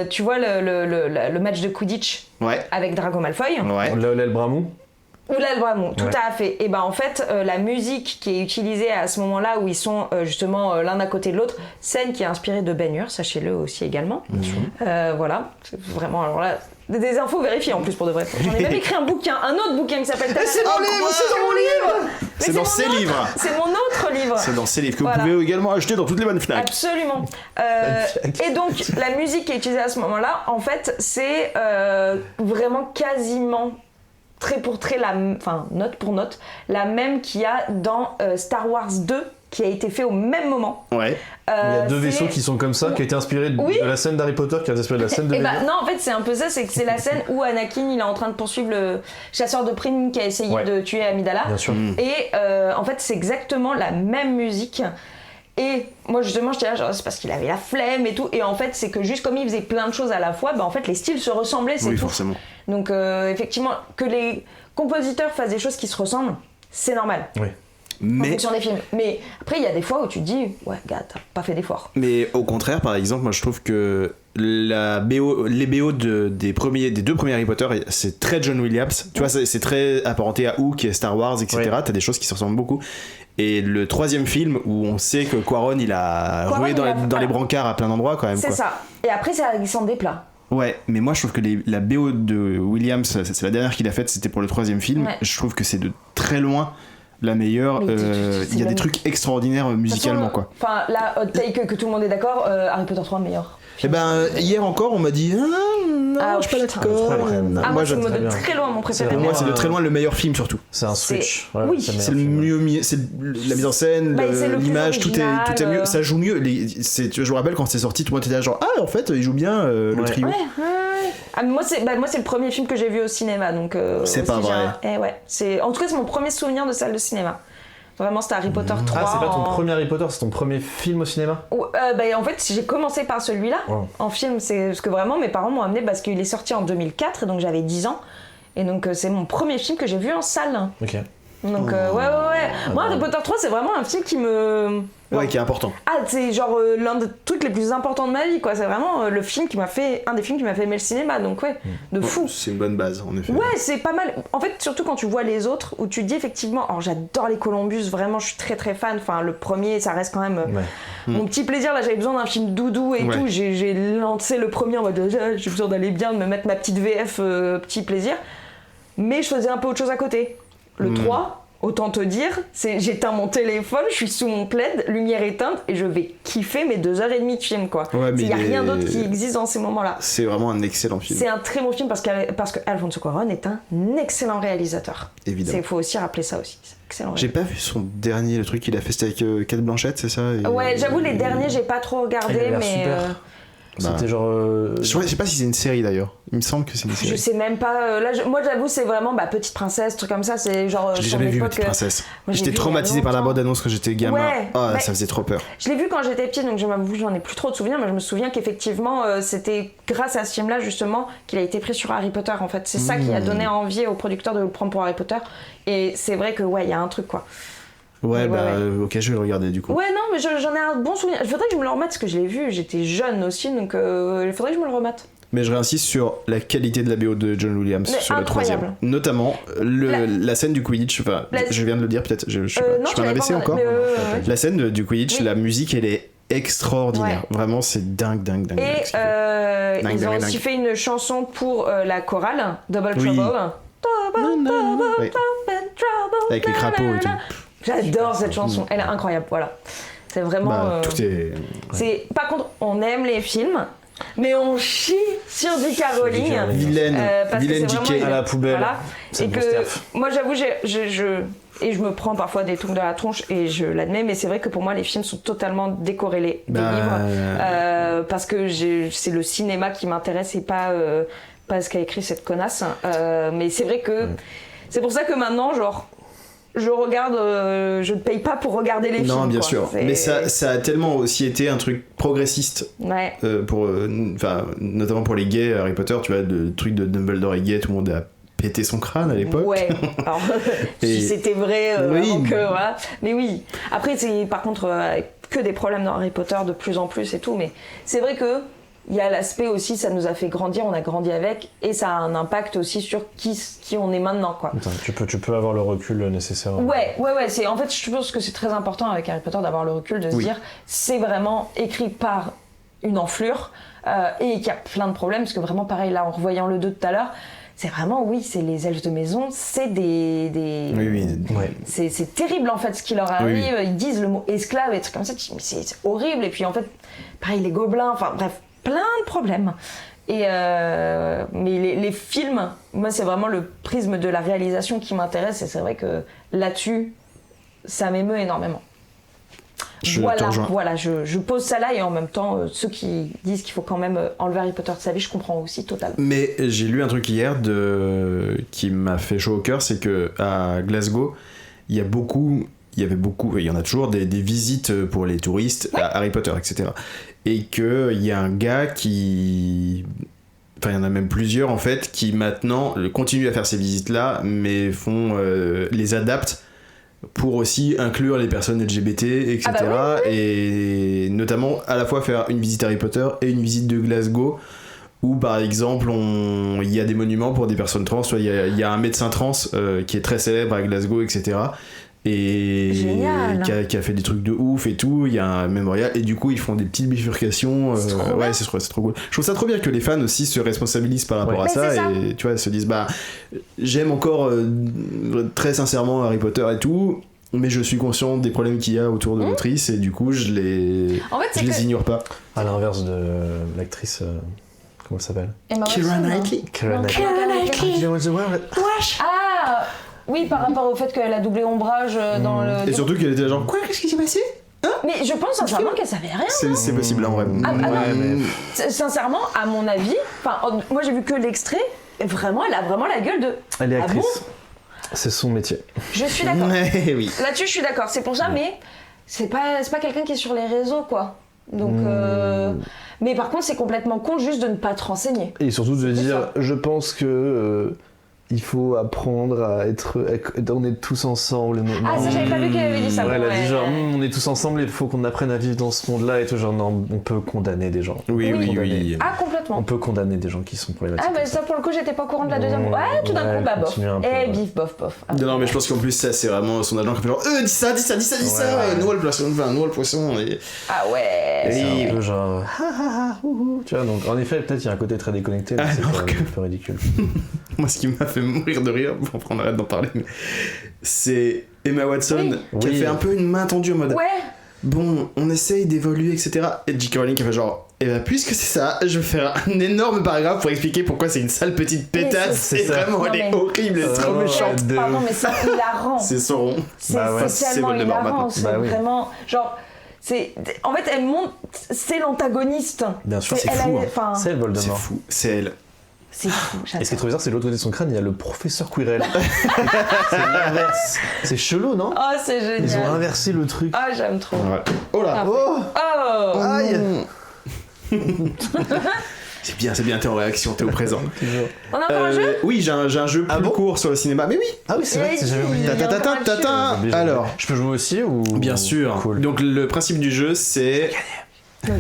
Tu vois le match de Quidditch Ouais. avec Drago Malfoy Ouais. Léolel Bramou. ou l'Albramou, tout Ouais. à fait. Et ben en fait, la musique qui est utilisée à ce moment-là où ils sont justement l'un à côté de l'autre, scène qui est inspirée de Ben Hur, sachez-le aussi également. Voilà, c'est vraiment alors là. Des infos vérifiées en plus pour de vrai. J'en ai même écrit un autre bouquin qui s'appelle. C'est mon livre, c'est dans mon livre. Mais C'est dans mon ses autre- livres. C'est mon autre livre. C'est dans ces livres que Voilà. vous pouvez également acheter dans toutes les bonnes Fnac. Absolument. Et donc, la musique qui est utilisée à ce moment-là, en fait, c'est vraiment quasiment trait pour trait, enfin, note pour note, la même qu'il y a dans Star Wars 2, qui a été fait au même moment. Ouais. Il y a deux c'est- vaisseaux qui sont comme ça, qui a été inspiré Oui. de la scène d'Harry Potter, qui a été inspiré de la scène de Et bah, Lego. non, en fait, c'est un peu ça, c'est que c'est la scène où Anakin, il est en train de poursuivre le chasseur de primes qui a essayé Ouais. de tuer Amidala. Bien sûr. Et en fait, c'est exactement la même musique. Et moi, justement, j'étais là, genre, c'est parce qu'il avait la flemme et tout. Et en fait, c'est que juste comme il faisait plein de choses à la fois, bah, en fait, les styles se ressemblaient, c'est Oui, tout. forcément. Donc, effectivement, que les compositeurs fassent des choses qui se ressemblent, c'est normal. Oui. En Mais, fonction des films. Mais après, il y a des fois où tu te dis, ouais, gars, t'as pas fait d'effort. mais au contraire, par exemple, moi je trouve que les BO des deux premiers Harry Potter, c'est très John Williams. Tu vois, c'est très apparenté à Hook et Star Wars, etc. Ouais. T'as des choses qui se ressemblent beaucoup. Et le troisième film, où on sait que Quaron, il a Quaron, roué dans, il a- dans les brancards à plein d'endroits quand même. C'est quoi. ça. Et après, ça glissant des plats. Ouais, mais moi je trouve que la BO de Williams, c'est la dernière qu'il a faite, c'était pour le troisième film. Ouais. Je trouve que c'est de très loin la meilleure. Mais Il y a des même- trucs extraordinaires musicalement, quoi. Enfin, là, hot take que tout le monde est d'accord, Harry Potter 3 meilleur. Et ben, hier encore, on m'a dit non, Ah, je suis pas putain. d'accord. Très bien. Ah, moi, c'est j'aime de très bien. très loin mon préféré. C'est Pour moi, c'est de Moi, très loin le meilleur film, surtout. C'est un C'est- switch. oui. C'est le mieux, c'est la mise en scène, Bah, c'est le plus l'image, tout est original, mieux. Ça joue mieux. Je me rappelle quand c'est sorti, tout le monde était là genre ah en fait il joue bien le Ouais. trio. Ouais. Ah, mais moi, c'est le premier film que j'ai vu au cinéma, donc. C'est aussi, pas j'ai vrai. Ouais. En tout cas, c'est mon premier souvenir de salle de cinéma. Vraiment, c'était Harry Potter 3. Ah, c'est pas ton en- premier Harry Potter, c'est ton premier film au cinéma? En fait, j'ai commencé par celui-là Wow. en film. C'est parce que vraiment, mes parents m'ont amené parce qu'il est sorti en 2004, et donc j'avais 10 ans. Et donc, c'est mon premier film que j'ai vu en salle. Ok. Donc, ouais. Moi, Harry Potter 3, c'est vraiment un film qui me. Ouais, qui est important. Ah, c'est genre l'un des trucs les plus importants de ma vie, quoi. C'est vraiment le film qui m'a fait. Un des films qui m'a fait aimer le cinéma, donc ouais, de fou. C'est une bonne base en effet. Ouais, c'est pas mal. En fait, surtout quand tu vois les autres, où tu te dis effectivement, alors j'adore les Columbus, vraiment, je suis très très fan. Enfin, le premier, ça reste quand même Ouais. mon petit plaisir. Là, j'avais besoin d'un film doudou et Ouais. tout. J'ai lancé le premier en mode, j'ai besoin d'aller bien, de me mettre ma petite VF, petit plaisir. Mais je faisais un peu autre chose à côté. Le 3. Autant te dire, j'éteins mon téléphone, je suis sous mon plaid, lumière éteinte, et je vais kiffer mes 2h30 de film, quoi. Ouais, mais Il n'y a il rien est- d'autre qui existe dans ces moments-là. C'est vraiment un excellent film. C'est un très bon film parce que Alfonso Cuarón est un excellent réalisateur. Évidemment. Il faut aussi rappeler ça aussi. C'est un excellent J'ai pas vu son dernier, le truc qu'il a fait, c'était avec Kate Blanchett, c'est ça et- Ouais, j'avoue, les derniers, j'ai pas trop regardé, Il a l'air mais super. C'était genre. Je sais pas si c'est une série d'ailleurs. Il me semble que c'est une je série. sais même pas. Là, moi, j'avoue, c'est vraiment Petite Princesse, truc comme ça. C'est genre. Je l'ai son jamais vu, époque, Petite Princesse. moi, je l'ai J'étais vu il y a traumatisé par la longtemps. bande-annonce quand j'étais gamin. Ouais, Ah, mais- ça faisait trop peur. Je l'ai vu quand j'étais petite, donc j'en ai plus trop de souvenirs, mais je me souviens qu'effectivement, c'était grâce à ce film-là, justement, qu'il a été pris sur Harry Potter, en fait. C'est ça qui a donné envie aux producteurs de le prendre pour Harry Potter. Et c'est vrai que, ouais, il y a un truc, quoi. Ouais, Ouais, bah, ouais. ok, je vais le regarder du coup. Ouais, non, mais j'en ai un bon souvenir. Il faudrait que je me le remette, parce que je l'ai vu, j'étais jeune aussi, donc il faudrait que je me le remette. Mais je réinsiste sur la qualité de la BO de John Williams Mais sur le incroyable. troisième. Notamment la scène du Quidditch. Enfin, La- je viens de le dire peut-être. Je suis non, pas tu l'avais abaissé pas encore. mais, La scène du Quidditch, Oui. la musique, elle est extraordinaire. Vraiment, c'est dingue. Et ce qu'il fait. Dingue, ils ont dingue, aussi dingue. fait une chanson pour la chorale, Double Oui. Trouble. Ouais. Avec les crapauds et tout. J'adore cette chanson, elle est incroyable, voilà. C'est vraiment. Bah, tout est. Par contre, on aime les films, mais on chie sur J.K. Rowling. J.K. Rowling. Vilaine. Parce que Vilaine c'est JK. vraiment À la poubelle. Voilà. C'est Et bon que stuff. moi, j'avoue, je me prends parfois des trucs de la tronche et je l'admets, mais c'est vrai que pour moi, les films sont totalement décorrélés des Bah, livres parce que c'est le cinéma qui m'intéresse et pas ce qu'a écrit cette connasse. Mais c'est vrai que c'est pour ça que maintenant, genre. Je regarde, je ne paye pas pour regarder les films. Non, bien quoi. sûr. C'est- Mais ça a tellement aussi été un truc progressiste. Ouais. Notamment pour les gays, Harry Potter, tu vois, le truc de Dumbledore est gay, tout le monde a pété son crâne à l'époque. Ouais. Alors, si Et- c'était vrai, Oui. avant que, voilà. Mais oui. Après, c'est par contre que des problèmes dans Harry Potter de plus en plus et tout. Mais c'est vrai que il y a l'aspect aussi, ça nous a fait grandir, on a grandi avec, et ça a un impact aussi sur qui on est maintenant, quoi. Attends, tu peux avoir le recul nécessaire. Ouais. En fait, je pense que c'est très important avec Harry Potter d'avoir le recul, de se Oui. dire c'est vraiment écrit par une enflure et qu'il y a plein de problèmes, parce que vraiment, pareil, là, en revoyant le 2 tout à l'heure, c'est vraiment, oui, c'est les elfes de maison, c'est des... Oui. Ouais. C'est terrible en fait ce qui leur arrive, Oui. ils disent le mot esclave et trucs comme ça, tu dis, mais c'est horrible, et puis en fait, pareil, les gobelins, enfin bref, plein de problèmes. Et mais les films, moi c'est vraiment le prisme de la réalisation qui m'intéresse, et c'est vrai que là-dessus, ça m'émeut énormément. Je te rejoins. Voilà, je pose ça là et en même temps, ceux qui disent qu'il faut quand même enlever Harry Potter de sa vie, je comprends aussi totalement. Mais j'ai lu un truc hier qui m'a fait chaud au cœur, c'est que à Glasgow, il y en a toujours des visites pour les touristes à Harry Potter, etc. Et qu'il y a un gars il y en a même plusieurs en fait, qui maintenant continuent à faire ces visites-là, mais les adaptent pour aussi inclure les personnes LGBT, etc. Ah bah oui. Et notamment à la fois faire une visite Harry Potter et une visite de Glasgow, où par exemple il y a des monuments pour des personnes trans. Il y a un médecin trans qui est très célèbre à Glasgow, etc. Et qui a fait des trucs de ouf et tout. Il y a un mémorial et du coup ils font des petites bifurcations. C'est trop cool. Je trouve ça trop bien que les fans aussi se responsabilisent par rapport à ça, et tu vois, se disent j'aime encore très sincèrement Harry Potter et tout, mais je suis conscient des problèmes qu'il y a autour de l'autrice et du coup je les ignore pas. À l'inverse de l'actrice, comment elle s'appelle? Keira Knightley. Ah oui, par rapport au fait qu'elle a doublé Ombrage dans le... Et surtout qu'elle était genre quoi, qu'est-ce qui s'est passé? Mais je pense sincèrement qu'elle savait rien. C'est possible en vrai. Sincèrement, à mon avis, moi j'ai vu que l'extrait, vraiment, elle a vraiment la gueule de... Elle est actrice. Ah bon, c'est son métier. Je suis d'accord. Oui. Là-dessus, je suis d'accord. C'est pour ça, mais c'est pas quelqu'un qui est sur les réseaux, quoi. Donc, mais par contre, c'est complètement con juste de ne pas te renseigner. Et surtout de dire, je pense que il faut apprendre à on est tous ensemble. Ah, ça, j'avais pas vu qu'elle avait dit ça. Ouais, elle a dit genre, on est tous ensemble, il faut qu'on apprenne à vivre dans ce monde-là et tout. Genre, non, on peut condamner des gens. Oui. Ah, complètement. On peut condamner des gens qui sont problématiques. Ah, bah ça, pour le coup, j'étais pas au courant de la deuxième. Ouais, tout d'un coup, bof. Bif, bof. Non, mais je pense qu'en plus, ça, c'est vraiment son agent qui fait genre, dis ça, noie le poisson. Et... Ah ouais. C'est un peu genre, tu vois, donc en effet, peut-être il y a un côté très déconnecté, mais c'est un peu ridicule. Moi, ce qui m'a fait mourir de rire, on arrête d'en parler, mais c'est Emma Watson qui a fait un peu une main tendue en mode bon, on essaye d'évoluer, etc. Et J.K. Rowling qui a fait genre, puisque c'est ça, je vais faire un énorme paragraphe pour expliquer pourquoi c'est une sale petite pétasse. C'est vraiment, elle est horrible, elle est trop méchante. Pardon, mais c'est hilarant. C'est son C'est tellement hilarant, c'est vraiment genre. En fait, elle monte, c'est l'antagoniste. Bien sûr, c'est fou. C'est elle, Voldemort. C'est fou, c'est elle. C'est fou, j'adore. Et ce qui est trop bizarre, c'est de l'autre côté de son crâne, il y a le professeur Quirrell. C'est l'inverse. C'est chelou, non? Oh, c'est génial. Ils ont inversé le truc. Ah, j'aime trop. Ouais. Oh là. Oh. Aïe. C'est bien, t'es en réaction, t'es au présent. On a encore un jeu? Oui, j'ai un jeu plus court sur le cinéma, mais oui. Ah oui, c'est vrai que j'avais oublié. Alors, je peux jouer aussi ou... Bien sûr. Cool. Donc le principe du jeu, c'est un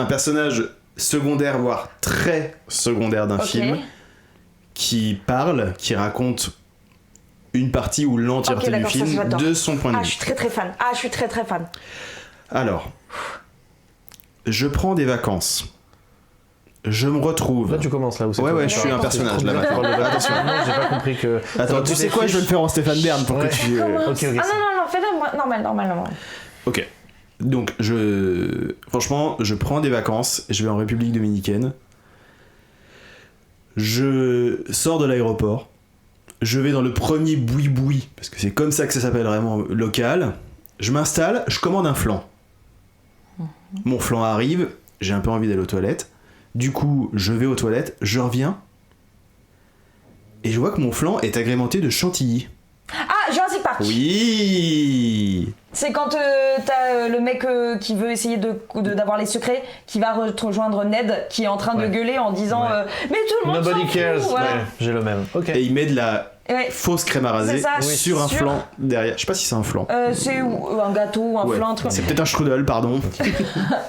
personnage secondaire, voire très secondaire d'un film, qui parle, qui raconte une partie ou l'entièreté du film de son point de vue. Je suis très fan. Alors, je prends des vacances. Je me retrouve. Là, tu commences là où c'est. Ouais, je suis un personnage là maintenant. Attention. J'ai pas compris que. Attends, tu sais quoi, je vais le faire en Stéphane Bern pour que tu. Ok. Ah non, fais-le normal. Ok. Donc, franchement, je prends des vacances, je vais en République Dominicaine. Je sors de l'aéroport. Je vais dans le premier boui-boui, parce que c'est comme ça que ça s'appelle vraiment local. Je m'installe, je commande un flan. Mon flan arrive, j'ai un peu envie d'aller aux toilettes. Du coup, je vais aux toilettes, je reviens. Et je vois que mon flan est agrémenté de chantilly. Ah, Jurassic Park. Oui. C'est quand t'as le mec qui veut essayer d'avoir les secrets, qui va rejoindre Ned, qui est en train de gueuler en disant mais tout le monde Nobody s'en fout. cares. Ouais, j'ai le même. Ok. Et il met de la fausse crème à raser sur un flan derrière. Je sais pas si c'est un flan. C'est un gâteau, un flan, un truc. C'est peut-être un strudel, pardon.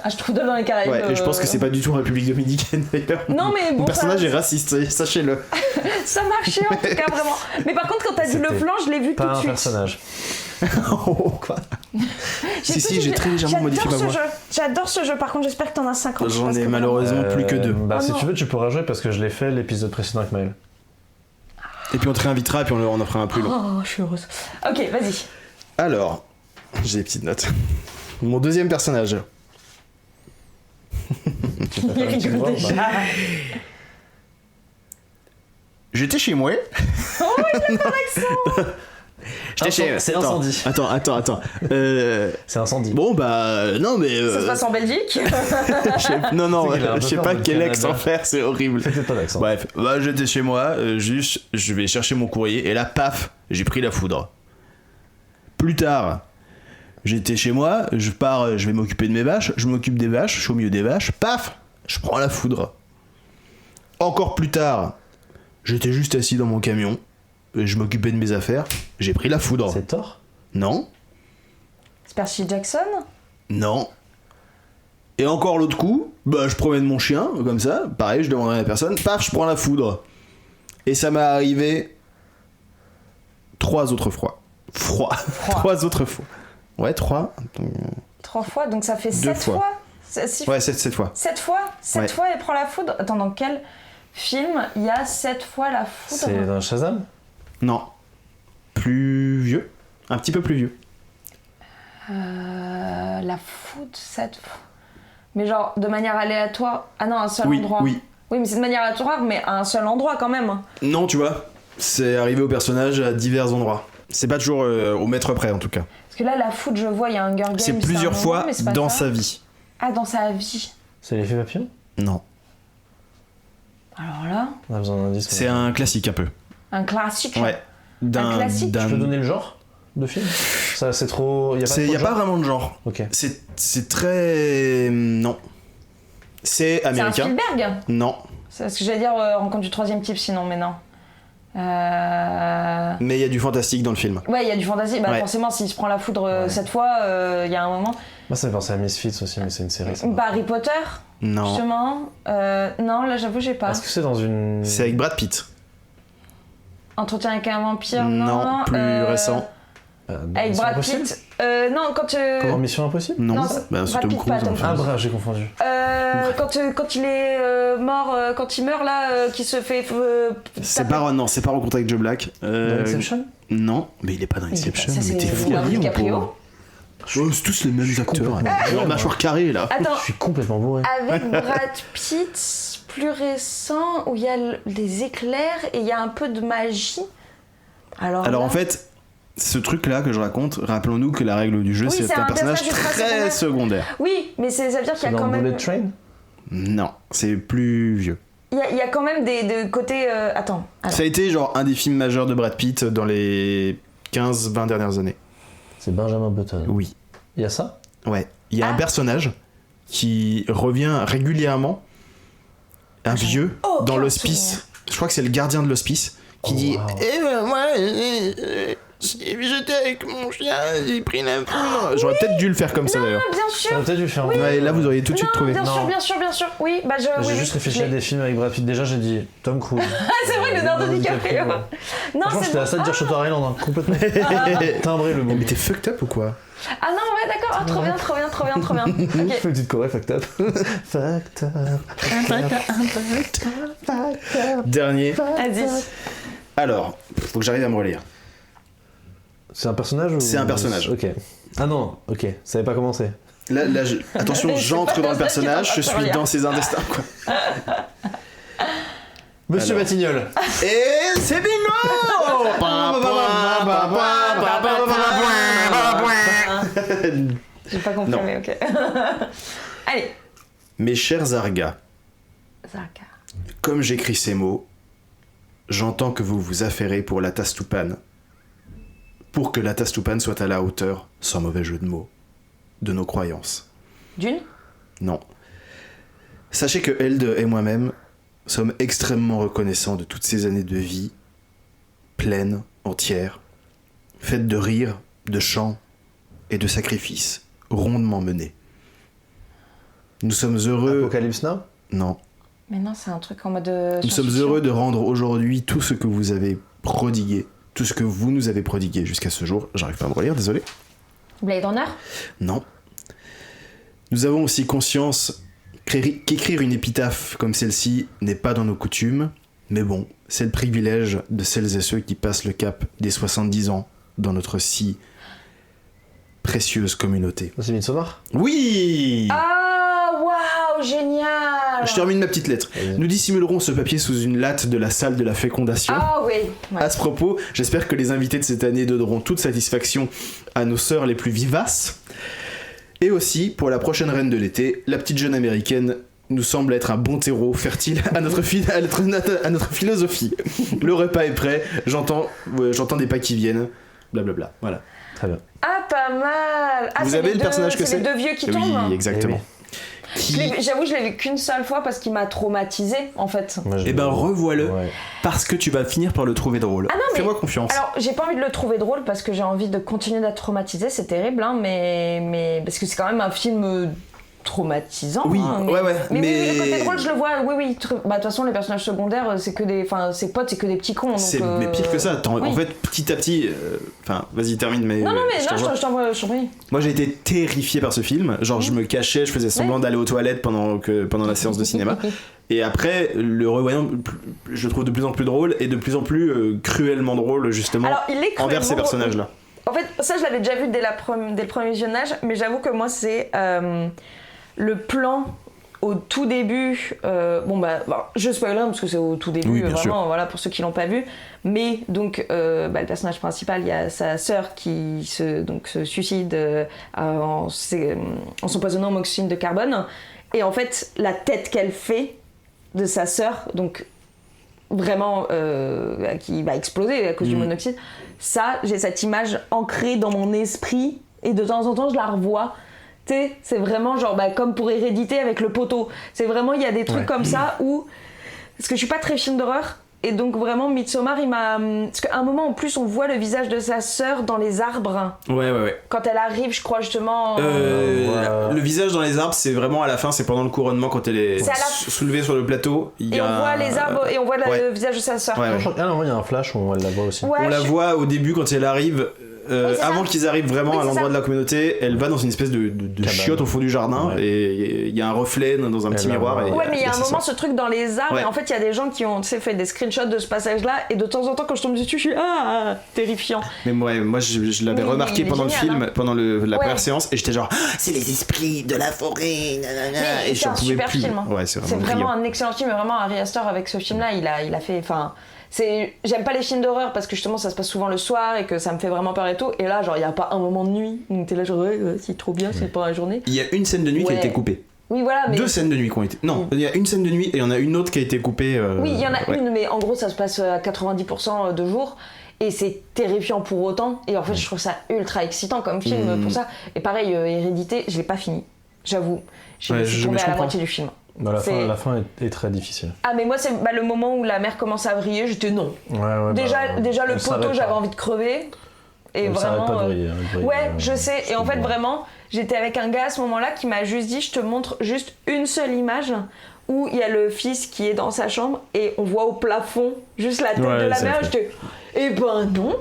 Un strudel dans les Caraïbes. Ouais, et je pense que c'est pas du tout en République Dominicaine d'ailleurs. Non, mais bon. Mon personnage est raciste, sachez-le. Ça marchait en tout cas, vraiment. Mais par contre, quand t'as dit le flan, je l'ai vu tout de suite. Pas un personnage. Quoi? Si, j'ai très légèrement modifié ma voix. J'adore ce jeu, par contre, j'espère que t'en as 50. J'en ai malheureusement plus que 2. Bah, si tu veux, tu pourras jouer parce que je l'ai fait l'épisode précédent avec Maël. Et puis on te réinvitera et puis on en fera un plus long. Oh, je suis heureuse. Ok, vas-y. Alors, j'ai des petites notes. Mon deuxième personnage. Il rigole déjà. J'étais chez moi. Oh, il a ton accent. J'étais chez. C'est Attends, incendie. Attends. C'est incendie. Bon bah non mais. Ça se passe en Belgique. Non, C'est qu'il a un peu je sais peur pas de quel Canada. accent faire, c'est horrible. Faites pas d'accent. Bref, bah j'étais chez moi, juste je vais chercher mon courrier et là paf, j'ai pris la foudre. Plus tard, j'étais chez moi, je pars, je vais m'occuper de mes vaches, je m'occupe des vaches, je suis au milieu des vaches, paf, je prends la foudre. Encore plus tard, j'étais juste assis dans mon camion, et je m'occupais de mes affaires, j'ai pris la foudre. C'est Thor. Non, C'est Percy Jackson. non. Et encore l'autre coup, bah je promène mon chien, comme ça, pareil, je demande à la personne, paf, je prends la foudre. Et ça m'est arrivé 3 autres fois. 3 autres fois. Ouais, 3. 3 fois, donc ça fait 2 7 fois. fois. Ouais, 7 fois. 7 fois 7 Ouais. fois, elle prend la foudre. Attends, dans quel film il y a 7 fois la foudre? C'est dans Shazam. Non. Plus vieux. Un petit peu plus vieux. La foudre 7 fois. Mais genre, de manière aléatoire. Ah non, un seul Oui, endroit. oui. Oui, mais c'est de manière aléatoire, mais à un seul endroit quand même. Non, tu vois, c'est arrivé au personnage à divers endroits. C'est pas toujours au mètre près, en tout cas. Parce que là, la foudre, je vois, il y a un Hunger Games. C'est plusieurs un fois endroit, mais c'est pas dans ça. sa vie. Ah, dans sa vie. C'est l'effet papillon. Non. Alors là, On a besoin d'un indice. C'est un classique, un peu. un classique. Ouais. Un classique. Je peux donner le genre de film. Ça, c'est trop. Il Y y a a pas pas vraiment de genre. Ok. C'est très... Non. C'est C'est un américain. Spielberg. Non. C'est ce que j'allais dire, Rencontre du troisième type, sinon, mais non. Mais il y a du fantastique dans le film. Ouais, il y a du fantasy. Bah, Ouais. forcément, s'il se prend la foudre Ouais. 7 fois, il y a un moment. Moi, ça me fait penser à Misfits aussi, mais c'est une série. Ça. Bah, Harry Potter, Non. justement. Non, là, j'avoue, j'ai pas. Est-ce que c'est dans une. C'est avec Brad Pitt. Entretien avec un vampire, non. Plus récent. Avec Mission Brad Impossible Pitt. Non, quand. Comment Mission Impossible Non, Non, bah, c'est Brad Tom Pitt, Cruise. pas Tom enfin. Ah, bref, j'ai confondu. Quand il est mort, quand il meurt là, qui se fait. C'est pas, non, c'est pas Rencontre avec Joe Black. Dans Inception. Non, mais il est pas dans Inception. Ça, Mais c'est t'es fou, Leonardo rien, DiCaprio. pauvre. Oh, c'est tous les mêmes acteurs. complètement Leur mâchoire carrée là. Attends, Je suis complètement bourré. avec Brad Pitt, plus récent, où il y a des éclairs et il y a un peu de magie. Alors Alors là- en fait, ce truc là que je raconte, rappelons-nous que la règle du jeu, Oui, c'est c'est un un personnage personnage très ultra secondaire. Oui, mais ça veut dire qu'il C'est y a dans quand même. Bullet Train. Non, c'est plus vieux. Il y a quand même des côtés. Attends. Alors. Ça a été genre un des films majeurs de Brad Pitt dans les 15-20 dernières années. C'est Benjamin Button. Oui. Il y a ça. Ouais. Il y a un personnage qui revient régulièrement, un vieux, aucun dans l'hospice. souvenir. Je crois que c'est le gardien de l'hospice qui Oh, dit wow. Eh ben moi, j'étais avec mon chien, j'ai pris la foudre. J'aurais peut-être dû le faire comme ça d'ailleurs. Ah, bien sûr. J'aurais peut-être dû le faire. Ouais, là vous auriez tout de suite Non, trouvé. bien sûr, Non. bien sûr, bien sûr. Oui, bah je. J'ai oui, juste oui, réfléchi je à l'ai. des films avec Brad Pitt. Déjà, j'ai dit Tom Cruise. Ah, c'est vrai, Leonardo DiCaprio. Non, Franchement, c'est j'étais bon. à ça de dire Shutter Island, hein, complètement. Timbré le bon. Mais t'es fucked up ou quoi? Ah non, ouais, d'accord. Ah, trop bien, trop bien, trop bien, trop bien. Je Ok. fais une petite choré, fucked up. Fucked up. Dernier. Vas-y. Alors, faut que j'arrive à me relire. C'est un personnage ou... C'est un personnage. Ok. Ah non, ok, ça avait pas commencé. Là, attention, C'est j'entre pas dans le ça personnage, qui je va suis faire dans ses intestins, quoi. Monsieur Alors. Batignolles. Et c'est bingo! J'ai pas compris, Non. mais ok. Allez. Mes chers Argas, Zaka. comme j'écris ces mots, j'entends que vous vous affairez pour la Tastoupane. Pour que la Tastoupane soit à la hauteur, sans mauvais jeu de mots, de nos croyances. D'une. Non. Sachez que Elde et moi-même sommes extrêmement reconnaissants de toutes ces années de vie, pleines, entières, faites de rires, de chants et de sacrifices, rondement menés. Nous sommes heureux... Apocalypse Now. Non. Mais non, c'est un truc en mode. Nous sommes heureux de rendre aujourd'hui tout ce que vous avez prodigué, tout ce que vous nous avez prodigué jusqu'à ce jour. J'arrive pas à me relire, désolé. Blade Runner. Non. Nous avons aussi conscience qu'écrire une épitaphe comme celle-ci n'est pas dans nos coutumes, mais bon, c'est le privilège de celles et ceux qui passent le cap des 70 ans dans notre si précieuse communauté. C'est Midsommar. Oui! Ah, waouh, génial. Je termine ma petite lettre. Nous dissimulerons ce papier sous une latte de la salle de la fécondation. Ah oui. Ouais. À ce propos, j'espère que les invités de cette année donneront toute satisfaction à nos sœurs les plus vivaces. Et aussi, pour la prochaine reine de l'été, la petite jeune américaine nous semble être un bon terreau fertile à notre philosophie. Le repas est prêt, j'entends des pas qui viennent, blablabla. Voilà. Très bien. Ah, pas mal. Ah, Vous c'est avez les le deux- personnage que c'est c'est les deux vieux qui Oui, tombent. exactement. J'avoue, je l'ai vu qu'une seule fois parce qu'il m'a traumatisé en fait. Moi, Eh ben revois-le, Ouais. parce que tu vas finir par le trouver drôle. Ah non, mais- Fais-moi confiance. Alors, j'ai pas envie de le trouver drôle parce que j'ai envie de continuer d'être traumatisée, c'est terrible, hein, mais parce que c'est quand même un film traumatisant. Oui, hein, mais, ouais, mais mais- le côté drôle, je le vois, oui. Bah, de toute façon, les personnages secondaires, c'est que des. Enfin, ses potes, c'est que des petits cons. Donc, C'est mais pire que ça. En oui. fait, petit à petit, enfin, vas-y termine. Mais Non, mais je te rejoins. je t'en prie. Moi, j'ai été terrifié par ce film. Genre, je me cachais, je faisais semblant d'aller aux toilettes pendant la séance de cinéma. Et après, le revoyant, je le trouve de plus en plus drôle et de plus en plus cruellement drôle justement Alors, il est envers ces cruellement personnages-là. En fait, ça, je l'avais déjà vu dès le premier visionnage, mais j'avoue que moi, c'est le plan au tout début. Je spoilerai parce que c'est au tout début, Oui, bien vraiment, sûr. voilà, pour ceux qui l'ont pas vu. Mais donc, le personnage principal, il y a sa sœur qui se suicide en s'empoisonnant au monoxyde de carbone. Et en fait, la tête qu'elle fait de sa sœur, donc vraiment qui va exploser à cause du monoxyde, ça, j'ai cette image ancrée dans mon esprit et de temps en temps je la revois. Tu sais, c'est vraiment genre comme pour Hérédité avec le poteau. C'est vraiment, il y a des trucs comme ça où, parce que je suis pas très film d'horreur, et donc vraiment Midsommar, il m'a, parce qu'à un moment en plus on voit le visage de sa sœur dans les arbres Ouais. quand elle arrive, je crois justement. Le visage dans les arbres, c'est vraiment à la fin, c'est pendant le couronnement quand elle est C'est à la- soulevée sur le plateau. Il y Et a on voit les arbres et on voit ouais. le visage de sa sœur. Ouais, ouais. Ah non, il y a un flash où elle la voit aussi. Ouais, On la je- voit au début quand elle arrive. c'est ça. Avant qu'ils arrivent vraiment Oui, à c'est l'endroit ça. de la communauté, elle va dans une espèce de Cabane. chiotte au fond du jardin Ouais. et il y a un reflet dans un petit Elle la miroir. voit. Et Ouais, mais il y a un ça moment, sort. ce truc dans les arbres, Ouais. et en fait, il y a des gens qui ont fait des screenshots de ce passage-là, et de temps en temps, quand je tombe dessus, je suis terrifiant. Mais moi je l'avais Mais remarqué il est pendant le génial, film, hein. pendant la Ouais. première séance, et j'étais genre, ah, c'est les esprits de la forêt, nanana, Mais et c'est j'en un pouvais super plus. film. Hein. Ouais, c'est C'est vraiment vraiment brillant. un excellent film, et vraiment, Ari Aster, avec ce film-là, il a fait. Enfin, j'aime pas les films d'horreur parce que justement, ça se passe souvent le soir et que ça me fait vraiment peur et tout. Et là, genre, il y a pas un moment de nuit où t'es là, genre, ouais, c'est trop bien, c'est pendant la journée. Il y a une scène de nuit qui a Ouais. été coupée. Oui, voilà, mais. 2 scènes de nuit qui ont été. Non, il y a une scène de nuit et il y en a une autre qui a été coupée. Oui, il y en a ouais. une, mais en gros, ça se passe à 90% de jour. Et c'est terrifiant pour autant. Et en fait, je trouve ça ultra excitant comme film pour ça. Et pareil, Hérédité, je l'ai pas fini. J'avoue. Je Ouais, suis je tombée à la comprends. moitié du film. Bah, la C'est- fin est très difficile. Ah, mais moi, c'est le moment où la mer commence à vriller, j'étais non. Ouais, Déjà le elle s'arrête poteau, j'avais pas. envie de crever. Et Elle s'arrête vraiment. pas de briller, elle brille, Ouais, je sais. Et en fait, comprends. vraiment, j'étais avec un gars à ce moment-là qui m'a juste dit, je te montre juste une seule image où il y a le fils qui est dans sa chambre et on voit au plafond juste la tête Ouais, de la c'est mère. vrai. J'étais, eh ben non.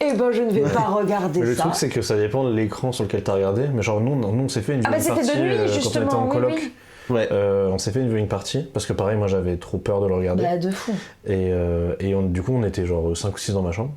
Eh ben je ne vais pas regarder Mais le ça. truc, c'est que ça dépend de l'écran sur lequel t'as regardé. Mais genre, nous, on s'est fait une Ah bah viewing c'était party de nuit quand on justement, était en oui, coloc. oui. Ouais. On s'est fait une viewing party parce que pareil, moi j'avais trop peur de le regarder. Bah de fou. Et du coup, on était genre 5 ou 6 dans ma chambre.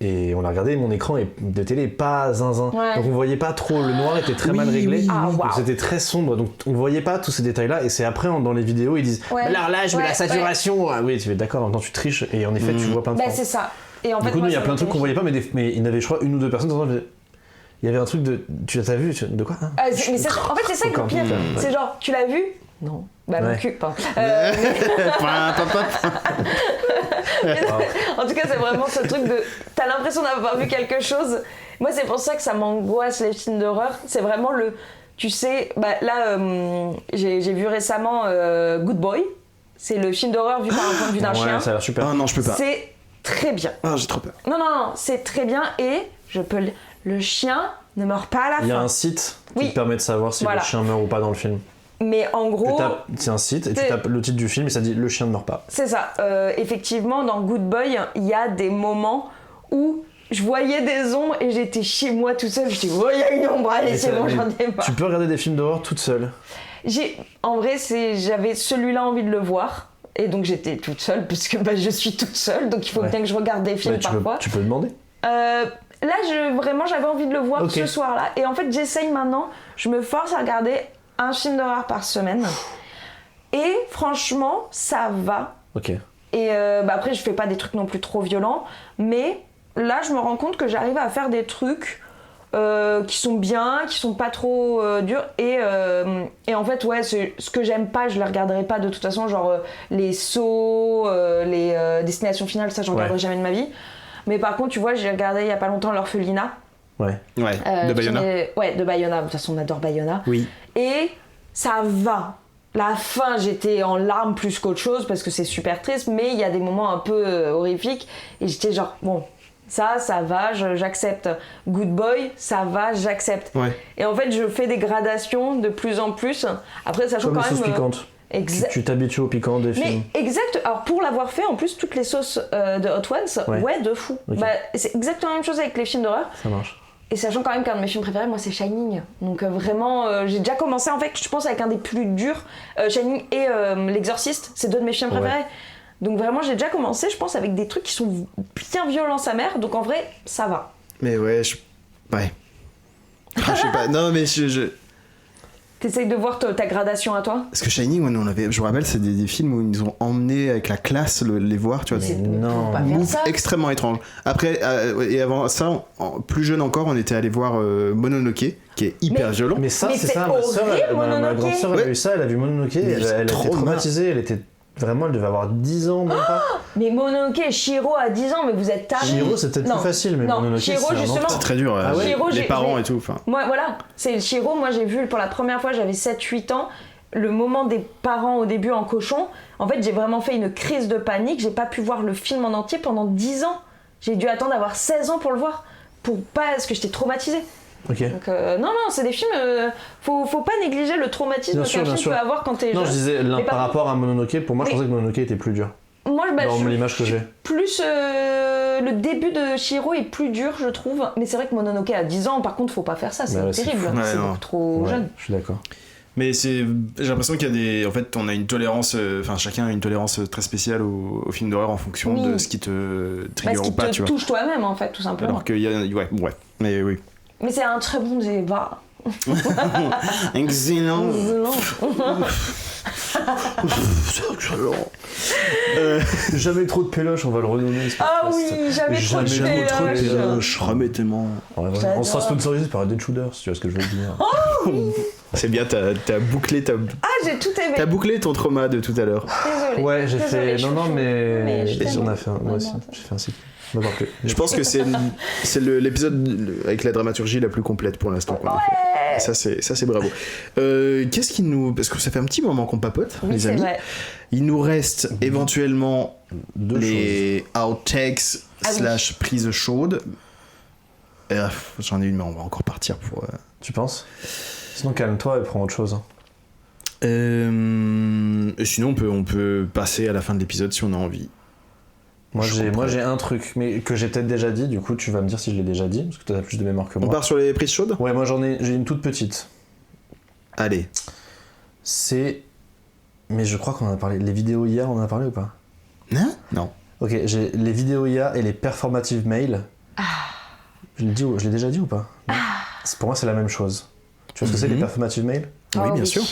Et on a regardé, mon écran de télé est pas zinzin. Ouais. Donc on voyait pas trop, le noir était très Oui, mal réglé. oui, Ah, Donc waouh. c'était très sombre, donc on voyait pas tous ces détails-là. Et c'est après, dans les vidéos, ils disent Ouais. alors là, je mets Ouais, la saturation. Ah oui, tu fais d'accord, en même temps tu triches. Et en effet, tu vois plein de Bah trucs. c'est ça. Et en Du fait, coup, moi, nous, il y a ça plein me de trucs qu'on terrifie. voyait pas, mais il y avait, je crois, une ou deux personnes. Il y avait un truc de. Tu l'as vu de quoi hein Mais c'est- en fait, c'est ça qui est Encore pire. pire, ouais. C'est genre, tu l'as vu? Non. Bah, mon Ouais. cul, pardon. En tout cas, c'est vraiment ce truc de. T'as l'impression d'avoir vu quelque chose. Moi, c'est pour ça que ça m'angoisse les films d'horreur. C'est vraiment le. Tu sais, bah là, j'ai vu récemment Good Boy. C'est le film d'horreur vu par un point de vue d'un chien. Ouais, ça a l'air super. Ah non, je peux pas. C'est très bien. Ah, j'ai trop peur. Non, c'est très bien et je peux le chien ne meurt pas à la Il y a fin. un site qui Oui. te permet de savoir si Voilà. le chien meurt ou pas dans le film. Mais en gros, C'est un site et tu c'est- tapes le titre du film et ça dit le chien ne meurt pas. c'est ça. Effectivement, dans Good Boy, il y a des moments où je voyais des ombres et j'étais chez moi tout seul. Je dis, oh, il y a une ombre, allez, Mais c'est ça- bon, mais j'en ai marre. Tu peux regarder des films d'horreur toute seule. En vrai, j'avais celui-là envie de le voir. Et donc j'étais toute seule, puisque bah, je suis toute seule, donc il faut Ouais. bien que je regarde des films Ouais, parfois. tu peux demander. Là, vraiment, j'avais envie de le voir Ok. ce soir-là. Et en fait, j'essaye maintenant, je me force à regarder un film d'horreur par semaine. Et franchement, ça va. Ok. Et après, je fais pas des trucs non plus trop violents, mais là, je me rends compte que j'arrive à faire des trucs qui sont bien, qui sont pas trop durs. Et en fait, ouais, ce que j'aime pas, je les regarderai pas de toute façon, genre les sauts, les destinations finales, ça, j'en regarderai jamais de ma vie. Mais par contre, tu vois, j'ai regardé il y a pas longtemps l'Orphelinat. Ouais. De Bayona. Ouais, de Bayona. De toute façon, on adore Bayona. Oui. Et ça va. La fin, j'étais en larmes plus qu'autre chose parce que c'est super triste, mais il y a des moments un peu horrifiques. Et j'étais genre, bon, ça va, j'accepte. Good Boy, ça va, j'accepte. Ouais. Et en fait, je fais des gradations de plus en plus. Après, sachant Comme les quand sauces même. piquantes. Tu t'habitues au piquant des Mais films. exact, alors pour l'avoir fait, en plus, toutes les sauces de Hot Ones, ouais, de fou. Ok. Bah, c'est exactement la même chose avec les films d'horreur. Ça marche. Et sachant quand même qu'un de mes films préférés, moi, c'est Shining. Donc vraiment, j'ai déjà commencé, en fait, je pense, avec un des plus durs. Shining et L'Exorciste, c'est 2 de mes films préférés. Donc vraiment, j'ai déjà commencé, je pense, avec des trucs qui sont bien violents sa mère. Donc en vrai, ça va. Mais ouais, ouais. Je sais pas. Non, mais T'essayes de voir ta gradation à toi. Parce que Shining, je me rappelle, c'est des films où ils nous ont emmenés avec la classe les voir, tu vois. Mais non. faut pas faire Move ça. extrêmement étrange. Après, et avant ça, plus jeune encore, on était allé voir Mononoke, qui est hyper violent. Mais ça, Mais c'est c'est ça. Ma sœur, horrible, ma Mononoke. grande sœur, elle a Ouais. vu ça, elle a vu Mononoke, Mais elle c'est était trop traumatisée, elle était. Vraiment, elle devait avoir 10 ans, même pas. Mais Mononoke, Shiro à 10 ans, mais vous êtes tarés. Shiro, c'est peut-être Non. plus facile, mais Non, Mononoke, Shiro, c'est un justement. enfer. C'est très dur. Ah ouais. Shiro, les j'ai- parents j'ai- et tout. Enfin. Moi, voilà, c'est Shiro, moi j'ai vu pour la première fois, j'avais 7-8 ans, le moment des parents au début en cochon. En fait, j'ai vraiment fait une crise de panique, j'ai pas pu voir le film en entier pendant 10 ans. J'ai dû attendre d'avoir 16 ans pour le voir, parce que j'étais traumatisée. Ok. Donc non, c'est des films, faut pas négliger le traumatisme Bien qu'un sûr, bien film sûr. peut avoir quand t'es Non, jeune. je disais, Mais par rapport à Mononoke, pour moi, je Mais- pensais que Mononoke était plus dur. Moi, Dans je l'image que j'ai. plus le début de Shiro est plus dur, je trouve. Mais c'est vrai que Mononoke à 10 ans, par contre, faut pas faire ça, c'est Bah ouais, c'est terrible. fou. Ouais, C'est non. beaucoup trop Ouais, jeune. je suis d'accord. Mais j'ai l'impression qu'il y a des. En fait, on a une tolérance. Enfin, chacun a une tolérance très spéciale aux films d'horreur en fonction Oui. de ce qui te Parce trigger ou qu'il pas, te tu vois. touche toi-même, en fait, tout simplement. Alors qu'il y a. Ouais. Mais oui. Mais c'est un très bon débat. Excellent. Non. C'est excellent. Jamais trop de péloche, on va le renommer. Ah oui, jamais trop de Jamais trop de péloche. péloche. Je remets tellement. Ouais, J'adore. on sera sponsorisé par Dead Shooters, si tu vois ce que je veux dire. C'est bien, t'as bouclé Ah, j'ai tout aimé. t'as bouclé ton trauma de tout à l'heure. Désolée. Ouais, j'ai Désolée, fait. Non, chouchou. mais. je t'aime. On a fait un. Moi aussi, Vraiment. j'ai fait un cycle. On va voir plus. Je pense que c'est l'épisode avec la dramaturgie la plus complète pour l'instant qu'on a fait. Et ça c'est bravo. Qu'est-ce qui nous... Parce que ça fait un petit moment qu'on papote, Oui, les c'est amis. vrai. Il nous reste éventuellement Deux les outtakes Ah oui. / prise chaude. J'en ai une, mais on va encore partir pour... Tu penses? Sinon, calme-toi et prends autre chose. hein. Et sinon, on peut passer à la fin de l'épisode si on a envie. Moi, Je j'ai comprends. un truc, mais que j'ai peut-être déjà dit, du coup, tu vas me dire si je l'ai déjà dit, parce que tu as plus de mémoire que On moi. part sur les prises chaudes? Ouais, moi j'ai une toute petite. Allez. C'est. Mais je crois qu'on en a parlé. Les vidéos IA, on en a parlé ou pas? Hein? Non. Ok, j'ai les vidéos IA et les performative mail. Je l'ai déjà dit ou pas? Non. Pour moi, c'est la même chose. Tu vois ce que c'est les performative mail? Oui, Oh, bien oui. sûr.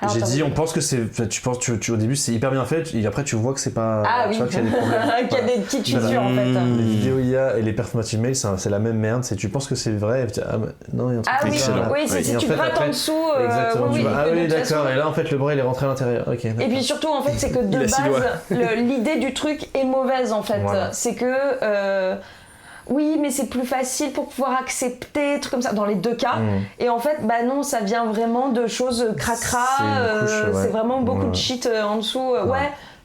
Alors, J'ai t'as dit, dit- on pense que c'est. Tu penses, au début, c'est hyper bien fait, et après, tu vois que c'est pas. Ah tu oui, vois qu'il y a des problèmes. qu'il y a des petites Voilà. fissures, en fait. Les vidéos IA et les performative mail, c'est la même merde. C'est tu penses que c'est vrai, et tu dis, ah, mais non, il y a un truc Ah comme oui, ça, là. oui, c'est Et si en tu fait, grattes après- en dessous. Exactement, oui, tu vas, ah que de oui, toute façon- d'accord, et là, en fait, le bras, il est rentré à l'intérieur. Ok, Et d'accord. puis surtout, en fait, c'est que de Il a 6 doigts. base, l'idée du truc est mauvaise, en fait. Voilà. C'est que, oui, mais c'est plus facile pour pouvoir accepter, trucs comme ça, dans les deux cas. Et en fait, bah non, ça vient vraiment de choses cracra, C'est une couche, ouais. c'est vraiment beaucoup Ouais. de shit en dessous.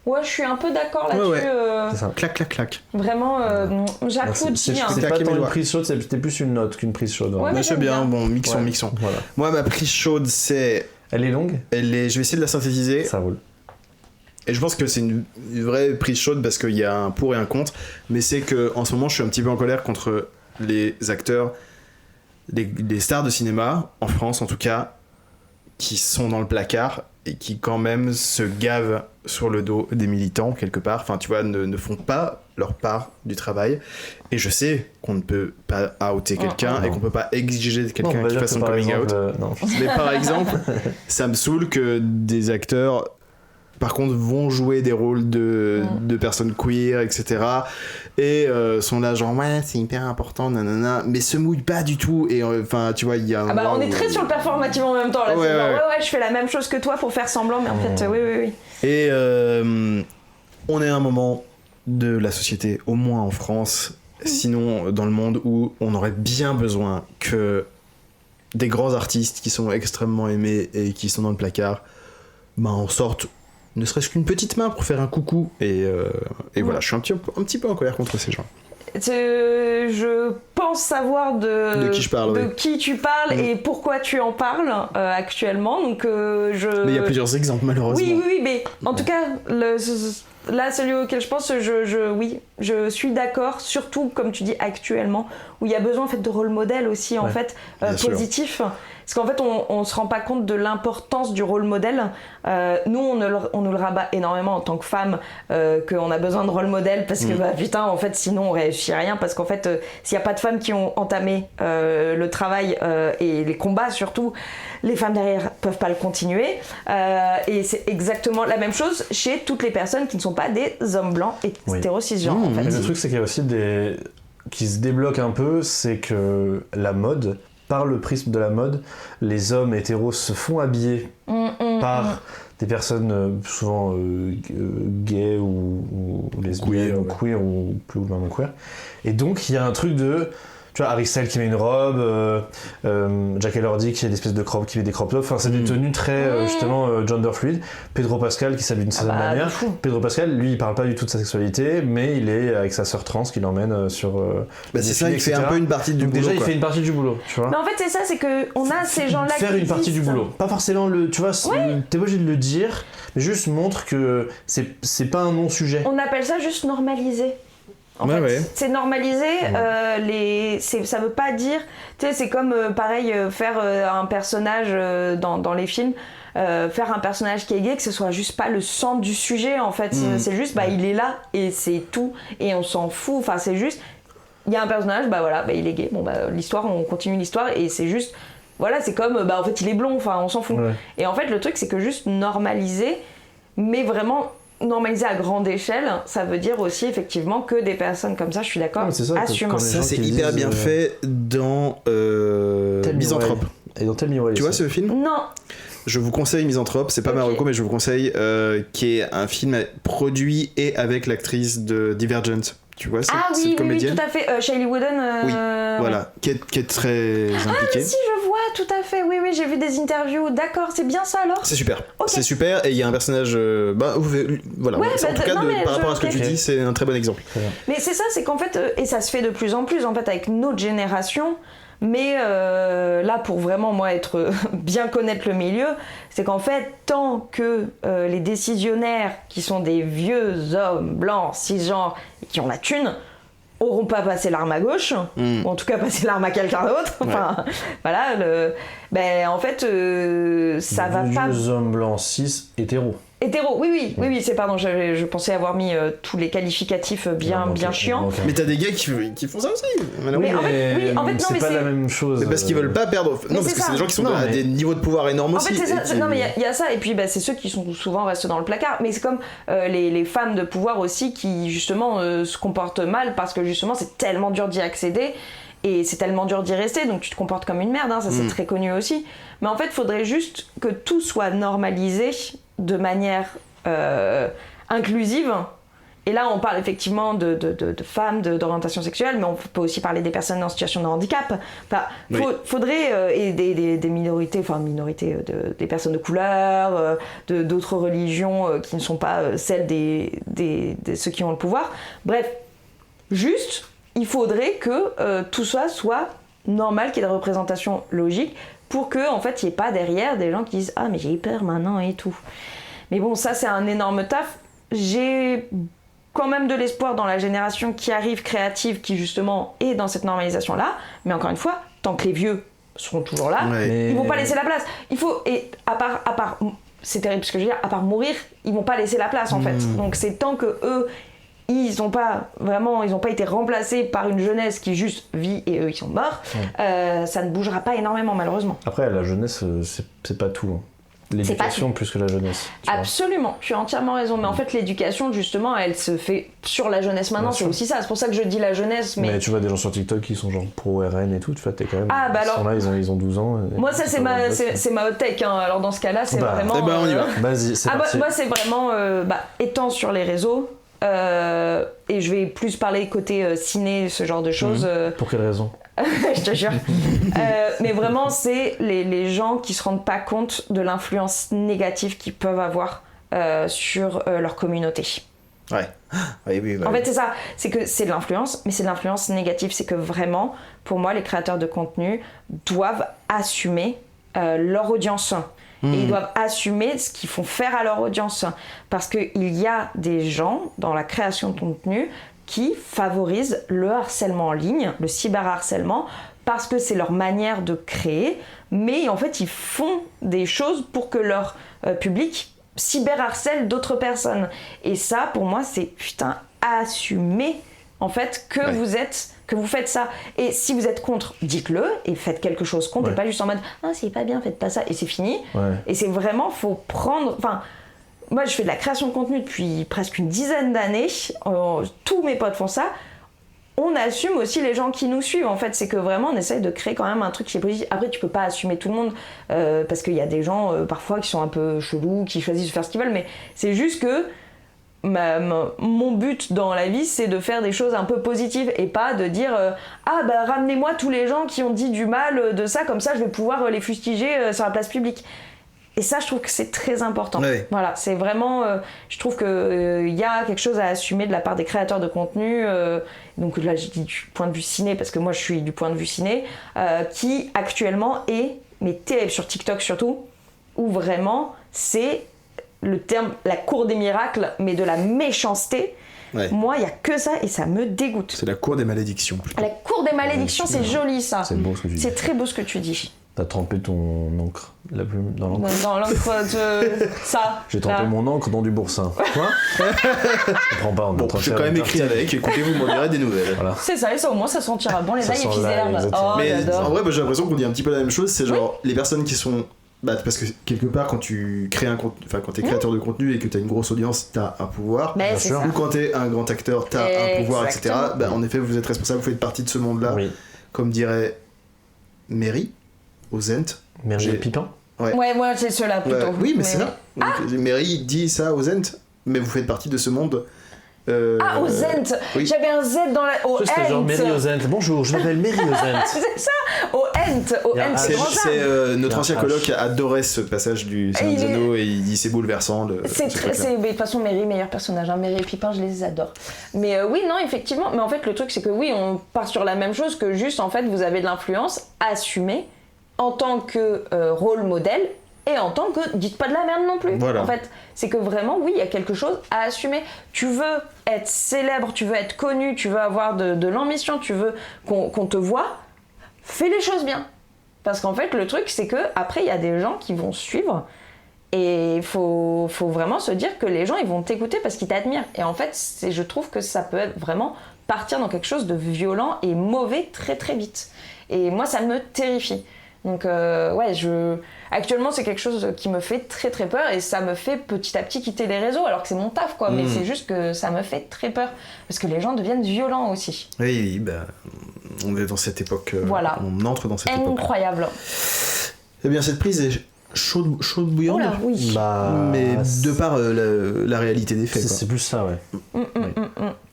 Ouais, je suis un peu d'accord là-dessus. Ouais. C'est ça. Clac, clac, clac. Vraiment, non, C'est j'applaudis. hein. c'est pas claqué tant mes une doigts. prise chaude, c'était plus une note qu'une prise chaude. Ouais, vraiment. mais c'est j'aime bien, bien. bon, mixons, Ouais. mixons. Voilà. Moi, ma prise chaude, c'est... Elle est longue? Je vais essayer de la synthétiser. Ça roule. Et je pense que c'est une vraie prise chaude parce qu'il y a un pour et un contre. Mais c'est que en ce moment, je suis un petit peu en colère contre les acteurs, les stars de cinéma, en France en tout cas, qui sont dans le placard et qui quand même se gavent sur le dos des militants quelque part, enfin tu vois, ne font pas leur part du travail. Et je sais qu'on ne peut pas outer quelqu'un et qu'on peut pas exiger de quelqu'un qui fasse son coming out. Mais par exemple, ça me saoule que des acteurs par contre vont jouer des rôles de personnes queer, etc. Et sont là genre ouais c'est hyper important nanana, mais se mouillent pas du tout. Et enfin tu vois il y a on est très sur le performatif en même temps là. Ouais, je fais la même chose que toi pour faire semblant, mais en fait oui. Et on est à un moment de la société, au moins en France, sinon dans le monde, où on aurait bien besoin que des grands artistes qui sont extrêmement aimés et qui sont dans le placard en sortent ne serait-ce qu'une petite main pour faire un coucou. Et voilà, je suis un petit peu en colère contre ces gens. Je pense savoir de qui je parle, de qui tu parles et pourquoi tu en parles actuellement. Donc Mais il y a plusieurs exemples malheureusement. Oui, mais en tout cas, là, celui auquel je pense, je suis d'accord, surtout comme tu dis actuellement, où il y a besoin en fait de rôle modèle aussi en fait positif. Parce qu'en fait, on se rend pas compte de l'importance du rôle modèle. Nous, on nous le rabat énormément en tant que femme, qu'on a besoin de rôle modèle parce que putain, en fait, sinon on réussit à rien. Parce qu'en fait, s'il y a pas de femmes qui ont entamé le travail et les combats surtout, les femmes derrière peuvent pas le continuer. Et c'est exactement la même chose chez toutes les personnes qui ne sont pas des hommes blancs et hétéro cisgenres. En fait. Mais le truc, c'est qu'il y a aussi qui se débloquent un peu, c'est que la mode. Par le prisme de la mode, les hommes hétéros se font habiller par des personnes souvent gays ou lesbiennes ou queer ou plus ou moins queer. Et donc il y a un truc de... Tu vois, Harry Styles qui met une robe, Jack Elordi qui a des espèces de crop, qui met des crop tops, enfin c'est des tenues très justement gender fluid. Pedro Pascal qui s'habille d'une certaine manière. Pedro Pascal, lui, il parle pas du tout de sa sexualité, mais il est avec sa sœur trans qui l'emmène sur. C'est ça, il fait un peu une partie du boulot. Déjà, il fait une partie du boulot, tu vois. Mais en fait, c'est ça, c'est que on a ces gens-là qui faire une partie du boulot, pas forcément tu vois, t'es pas obligé de le dire, mais juste montre que c'est pas un non-sujet. On appelle ça juste normaliser. En fait, c'est normalisé. Ça veut pas dire. Tu sais, c'est comme pareil faire un personnage dans les films, faire un personnage qui est gay, que ce soit juste pas le centre du sujet. En fait, c'est juste il est là et c'est tout et on s'en fout. Enfin, c'est juste il y a un personnage, il est gay. Bon l'histoire, on continue l'histoire et c'est juste c'est comme en fait il est blond. Enfin, on s'en fout. Ouais. Et en fait, le truc c'est que juste normaliser, mais vraiment. Normaliser à grande échelle, ça veut dire aussi effectivement que des personnes comme ça, je suis d'accord, assument. Ça c'est hyper bien fait dans Misanthrope. Et dans Tell Me Why. Tu vois ce film ? Non. Je vous conseille Misanthrope, c'est pas ma reco mais je vous conseille, qui est un film produit et avec l'actrice de Divergent. Tu vois cette comédienne ? Oui, tout à fait. Shailene Woodley. Voilà, qui est très impliquée. Ah si, je vois, tout à fait. Oui, j'ai vu des interviews. D'accord, c'est bien ça alors ? C'est super. Okay. C'est super et il y a un personnage. Voilà. Ouais, en tout cas, par rapport à ce que tu dis, c'est un très bon exemple. Mais c'est ça, c'est qu'en fait, et ça se fait de plus en plus en fait avec notre génération. Mais là, pour vraiment moi bien connaître le milieu, c'est qu'en fait, tant que les décisionnaires qui sont des vieux hommes blancs, cisgenres, et qui ont la thune, auront pas passé l'arme à gauche, ou en tout cas passé l'arme à quelqu'un d'autre. Enfin, voilà. En fait, ça va pas. Vieux hommes blancs cis hétéros. Hétéro, oui, c'est pardon, je pensais avoir mis tous les qualificatifs bien chiants. Mais t'as des gars qui font ça aussi. Mais en fait, c'est pas la même chose. Mais parce qu'ils veulent pas perdre. Non, parce que c'est des gens qui sont à des niveaux de pouvoir énormes aussi. En fait, c'est ça. Non, mais il y a ça, et puis c'est ceux qui sont souvent restent dans le placard. Mais c'est comme les femmes de pouvoir aussi qui justement se comportent mal parce que justement c'est tellement dur d'y accéder. Et c'est tellement dur d'y rester, donc tu te comportes comme une merde, ça c'est très connu aussi. Mais en fait, il faudrait juste que tout soit normalisé de manière inclusive. Et là, on parle effectivement de femmes, d'orientation sexuelle, mais on peut aussi parler des personnes en situation de handicap. Enfin, faudrait, et des minorités, des personnes de couleur, d'autres religions qui ne sont pas celles de ceux qui ont le pouvoir. Bref, juste... Il faudrait que tout ça soit normal, qu'il y ait des représentations logiques pour que en fait il n'y ait pas derrière des gens qui disent mais j'ai peur maintenant et tout. Mais bon, ça c'est un énorme taf. J'ai quand même de l'espoir dans la génération qui arrive créative, qui justement est dans cette normalisation là. Mais encore une fois, tant que les vieux seront toujours là. Ouais. Ils vont pas laisser la place. Il faut, et à part, c'est terrible ce que je veux dire, à part mourir, ils vont pas laisser la place en fait. Donc c'est tant que eux, ils ont pas été remplacés par une jeunesse qui juste vit et eux ils sont morts, ça ne bougera pas énormément malheureusement. Après, la jeunesse, c'est pas tout. Hein. L'éducation plus que la jeunesse. Absolument, tu as entièrement raison. Mais en fait, l'éducation, justement, elle se fait sur la jeunesse maintenant. C'est aussi ça. C'est pour ça que je dis la jeunesse. Mais tu vois des gens sur TikTok qui sont genre pro RN et tout. Tu vois, t'es quand même. Ah, bah ils alors. sont là, ils ont 12 ans. Moi, ça, c'est ma hot take. Hein. Alors, dans ce cas-là, c'est vraiment. Eh ben, on y va. Vas-y, c'est parti. Moi, c'est vraiment étant sur les réseaux. Et je vais plus parler côté ciné, ce genre de choses. Pour quelle raison? Je te jure. Mais vraiment, c'est les gens qui se rendent pas compte de l'influence négative qu'ils peuvent avoir sur leur communauté. Ouais. Oui. En fait, c'est ça. C'est que c'est de l'influence, mais c'est de l'influence négative. C'est que vraiment, pour moi, les créateurs de contenu doivent assumer leur audience. Et ils doivent assumer ce qu'ils font faire à leur audience. Parce qu'il y a des gens dans la création de contenu qui favorisent le harcèlement en ligne, le cyberharcèlement, parce que c'est leur manière de créer, mais en fait ils font des choses pour que leur public cyberharcèle d'autres personnes. Et ça, pour moi, c'est assumer en fait que vous faites ça. Et si vous êtes contre, dites-le et faites quelque chose contre, et pas juste en mode « Ah, c'est pas bien, faites pas ça » et c'est fini. Et c'est vraiment, faut prendre... Enfin, moi, je fais de la création de contenu depuis presque une dizaine d'années. Tous mes potes font ça. On assume aussi les gens qui nous suivent. En fait, c'est que vraiment, on essaye de créer quand même un truc qui est positif. Après, tu peux pas assumer tout le monde parce qu'il y a des gens parfois qui sont un peu chelous, qui choisissent de faire ce qu'ils veulent. Mais c'est juste que mon but dans la vie, c'est de faire des choses un peu positives et pas de dire ramenez-moi tous les gens qui ont dit du mal de ça, comme ça, je vais pouvoir les fustiger sur la place publique. Et ça, je trouve que c'est très important. Ouais. Voilà, c'est vraiment... je trouve qu'il y a quelque chose à assumer de la part des créateurs de contenu. Donc là, je dis du point de vue ciné, parce que moi, je suis du point de vue ciné, qui actuellement est, mais terrible sur TikTok surtout, où vraiment, c'est le terme, la cour des miracles, mais de la méchanceté. Ouais. Moi, il n'y a que ça et ça me dégoûte. C'est la cour des malédictions. Plutôt. La cour des malédictions, c'est joli, ça. C'est beau ce que tu dis. C'est très beau ce que tu dis. T'as trempé ton encre, la plume dans l'encre. Dans l'encre de ça. J'ai trempé mon encre dans du boursin. Quoi? Je comprends pas, on est en train de j'ai quand même écrit avec, écoutez-vous m'en direz des nouvelles. Voilà. C'est ça, et ça au moins ça sentira bon les ail et puis herbes. Oh, mais j'adore. en vrai, j'ai l'impression qu'on dit un petit peu la même chose, c'est genre les personnes qui sont... parce que quelque part, quand tu crées un contenu, enfin quand t'es créateur de contenu et que t'as une grosse audience, t'as un pouvoir. Bien sûr. Ou quand t'es un grand acteur, t'as un pouvoir, etc. En effet, vous êtes responsable, vous faites partie de ce monde-là. Oui. Comme dirait Mary, au Zent. Mary Pipin. Ouais, moi c'est ceux-là plutôt. Oui, mais c'est ça. Mary dit ça au Zent, mais vous faites partie de ce monde. Au Zent. Oui. J'avais un Z dans la... Au C'était genre Mary au Zent. Bonjour, je m'appelle Mary au Zent. C'est ça. Au Ent. C'est notre ancien coloc adorait ce passage du Seigneur des Anneaux et il dit c'est bouleversant. Mais de toute façon, Mary, meilleur personnage. Hein. Mary et Pipin, je les adore. Mais oui, non, effectivement. Mais en fait, le truc, c'est que oui, on part sur la même chose que juste, en fait, vous avez de l'influence assumée en tant que rôle modèle et en tant que dites pas de la merde non plus. Voilà. En fait, c'est que vraiment, oui, il y a quelque chose à assumer. Tu veux être célèbre, tu veux être connu, tu veux avoir de l'ambition, tu veux qu'on te voit, fais les choses bien. Parce qu'en fait, le truc, c'est que après, il y a des gens qui vont suivre et il faut vraiment se dire que les gens, ils vont t'écouter parce qu'ils t'admirent. Et en fait, je trouve que ça peut vraiment partir dans quelque chose de violent et mauvais très très vite. Et moi, ça me terrifie. Donc actuellement c'est quelque chose qui me fait très très peur et ça me fait petit à petit quitter les réseaux alors que c'est mon taf quoi, mais c'est juste que ça me fait très peur parce que les gens deviennent violents aussi. Oui, on est dans cette époque, voilà. On entre dans cette époque. Incroyable. Eh bien cette prise est chaude bouillante, oui. Mais de par la réalité des faits. C'est plus ça, ouais.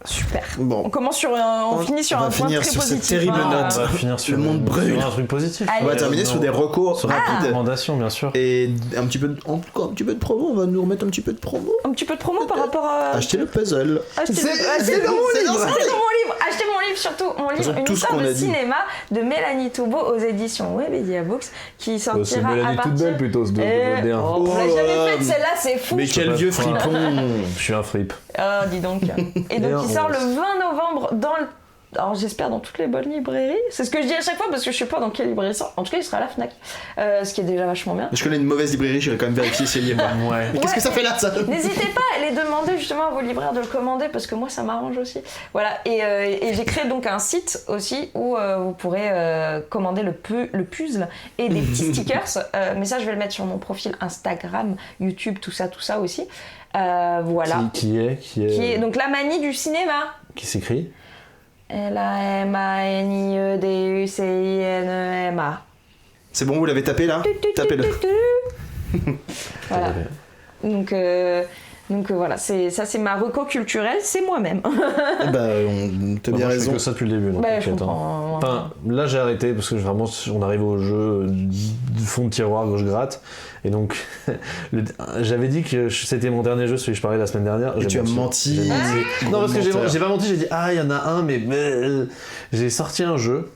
Super. Bon. On commence sur on finit sur un point très positif. Cette terrible note. On va finir sur le monde brûle. Sur un truc positif. Allez. On va terminer sur des recours rapides. Recommandations, bien sûr. Et un petit peu de promo. On va nous remettre un petit peu de promo. Un petit peu de promo par rapport à. Acheter le puzzle. C'est dans mon livre. Achetez mon livre surtout. Mon livre, une histoire de cinéma de Mélanie Toubeau aux éditions Webedia Books qui sortira c'est Mélanie toute belle plutôt, ce bien. On l'a jamais faite celle-là, c'est fou. Mais quel vieux fripon. Je suis un frip. Ah, dis donc. Et donc il sort le 20 novembre dans alors j'espère dans toutes les bonnes librairies. C'est ce que je dis à chaque fois parce que je sais pas dans quelle librairie ça. En tout cas, il sera à la Fnac, ce qui est déjà vachement bien. Je connais une mauvaise librairie, j'irai quand même vérifier si elle y est pas. Ouais. Mais qu'est-ce que ça fait là, ça? N'hésitez pas à les demander justement à vos libraires de le commander parce que moi ça m'arrange aussi. Voilà, et j'ai créé donc un site aussi où vous pourrez commander le puzzle et des petits stickers. Mais ça, je vais le mettre sur mon profil Instagram, YouTube, tout ça aussi. Voilà. Qui est Donc la manie du cinéma. Qui s'écrit LAMANIEDUCINEMA. C'est bon, vous l'avez tapé là? Tapez-le. Voilà. Donc voilà, ça c'est ma reco culturelle, c'est moi-même. T'as bien Je fais raison. que ça depuis le début. Donc Bah, je t'inquiète, comprends. Enfin, là j'ai arrêté parce que vraiment on arrive au jeu du fond de tiroir que je gratte et donc j'avais dit que c'était mon dernier jeu, celui que je parlais la semaine dernière. Et tu as menti. J'ai menti. Gros Non, parce que menteur. j'ai pas menti, j'ai dit il y en a un, mais j'ai sorti un jeu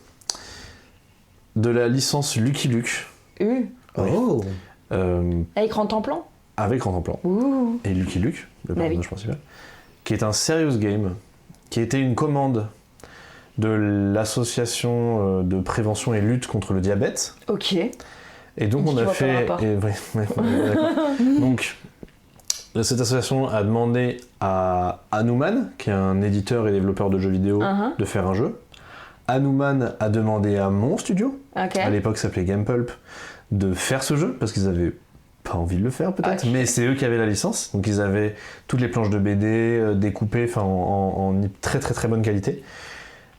de la licence Lucky Luke Oh. À écran temps-plan. avec Grand Plan Ouh. et Lucky Luke, le Bah personnage principal, qui est un serious game, qui était une commande de l'association de prévention et lutte contre le diabète. Ok. Et donc Je on a vois pas le fait. rapport. D'accord. Donc cette association a demandé à Hanuman, qui est un éditeur et développeur de jeux vidéo, Uh-huh. de faire un jeu. Hanuman a demandé à mon studio, Ok. à l'époque ça s'appelait Game Pulp, de faire ce jeu parce qu'ils avaient pas envie de le faire peut-être, Ok. mais c'est eux qui avaient la licence, donc ils avaient toutes les planches de BD découpées en très très très bonne qualité.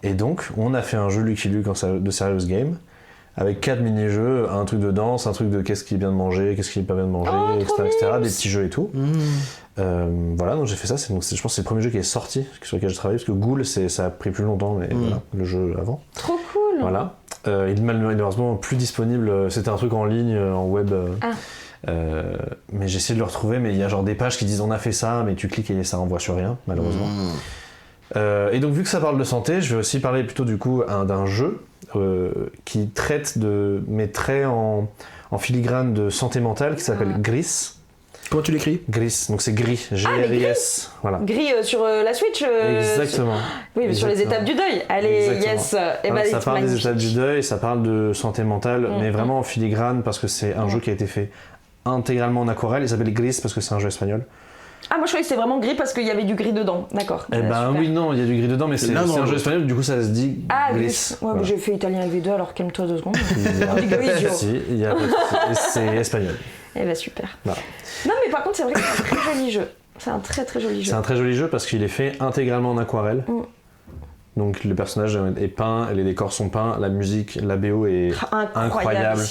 Et donc on a fait un jeu Lucky Luke de Serious Game avec 4 mini-jeux, un truc de danse, un truc de qu'est-ce qui est bien de manger, qu'est-ce qui est pas bien de manger, Oh, trop etc., mimes. des petits jeux et tout. Voilà, donc j'ai fait ça, je pense que c'est le premier jeu qui est sorti, sur lequel j'ai travaillé, parce que Ghoul, ça a pris plus longtemps, mais voilà, le jeu avant. Trop cool. Voilà. Il est malheureusement plus disponible, c'était un truc en ligne, en web. Mais j'ai essayé de le retrouver, mais il y a genre des pages qui disent on a fait ça, mais tu cliques et ça renvoie sur rien, malheureusement. Et donc vu que ça parle de santé, je vais aussi parler plutôt du coup d'un jeu qui traite mais très en filigrane de santé mentale, qui s'appelle Gris. Comment tu l'écris? Gris, donc c'est gris, G-R-I-S. Voilà. Gris sur la Switch. Exactement. Oui, mais sur les Exactement. étapes du deuil. Allez, Exactement. yes. Et Alors, bah, ça parle des étapes du deuil, ça parle de santé mentale, mais vraiment en filigrane parce que c'est un jeu qui a été fait intégralement en aquarelle. Il s'appelle Gris parce que c'est un jeu espagnol. Ah, moi je croyais que c'était vraiment gris parce qu'il y avait du gris dedans. D'accord. Eh ben Super. oui, non, il y a du gris dedans, mais c'est l'un dans un jeu l'autre. espagnol, du coup ça se dit Ah, Gris. gris. Ouais, Voilà. mais j'ai fait italien avec V2, alors calme-toi 2 secondes. Il y a On dit Grigio. Si, il y a pas de souci. C'est espagnol. Eh bah, super. Voilà. Non, mais par contre, c'est vrai que c'est un très joli jeu. C'est un très très joli jeu. C'est un très joli jeu parce qu'il est fait intégralement en aquarelle. Donc le personnage est peint, les décors sont peints, la musique, la BO est incroyable.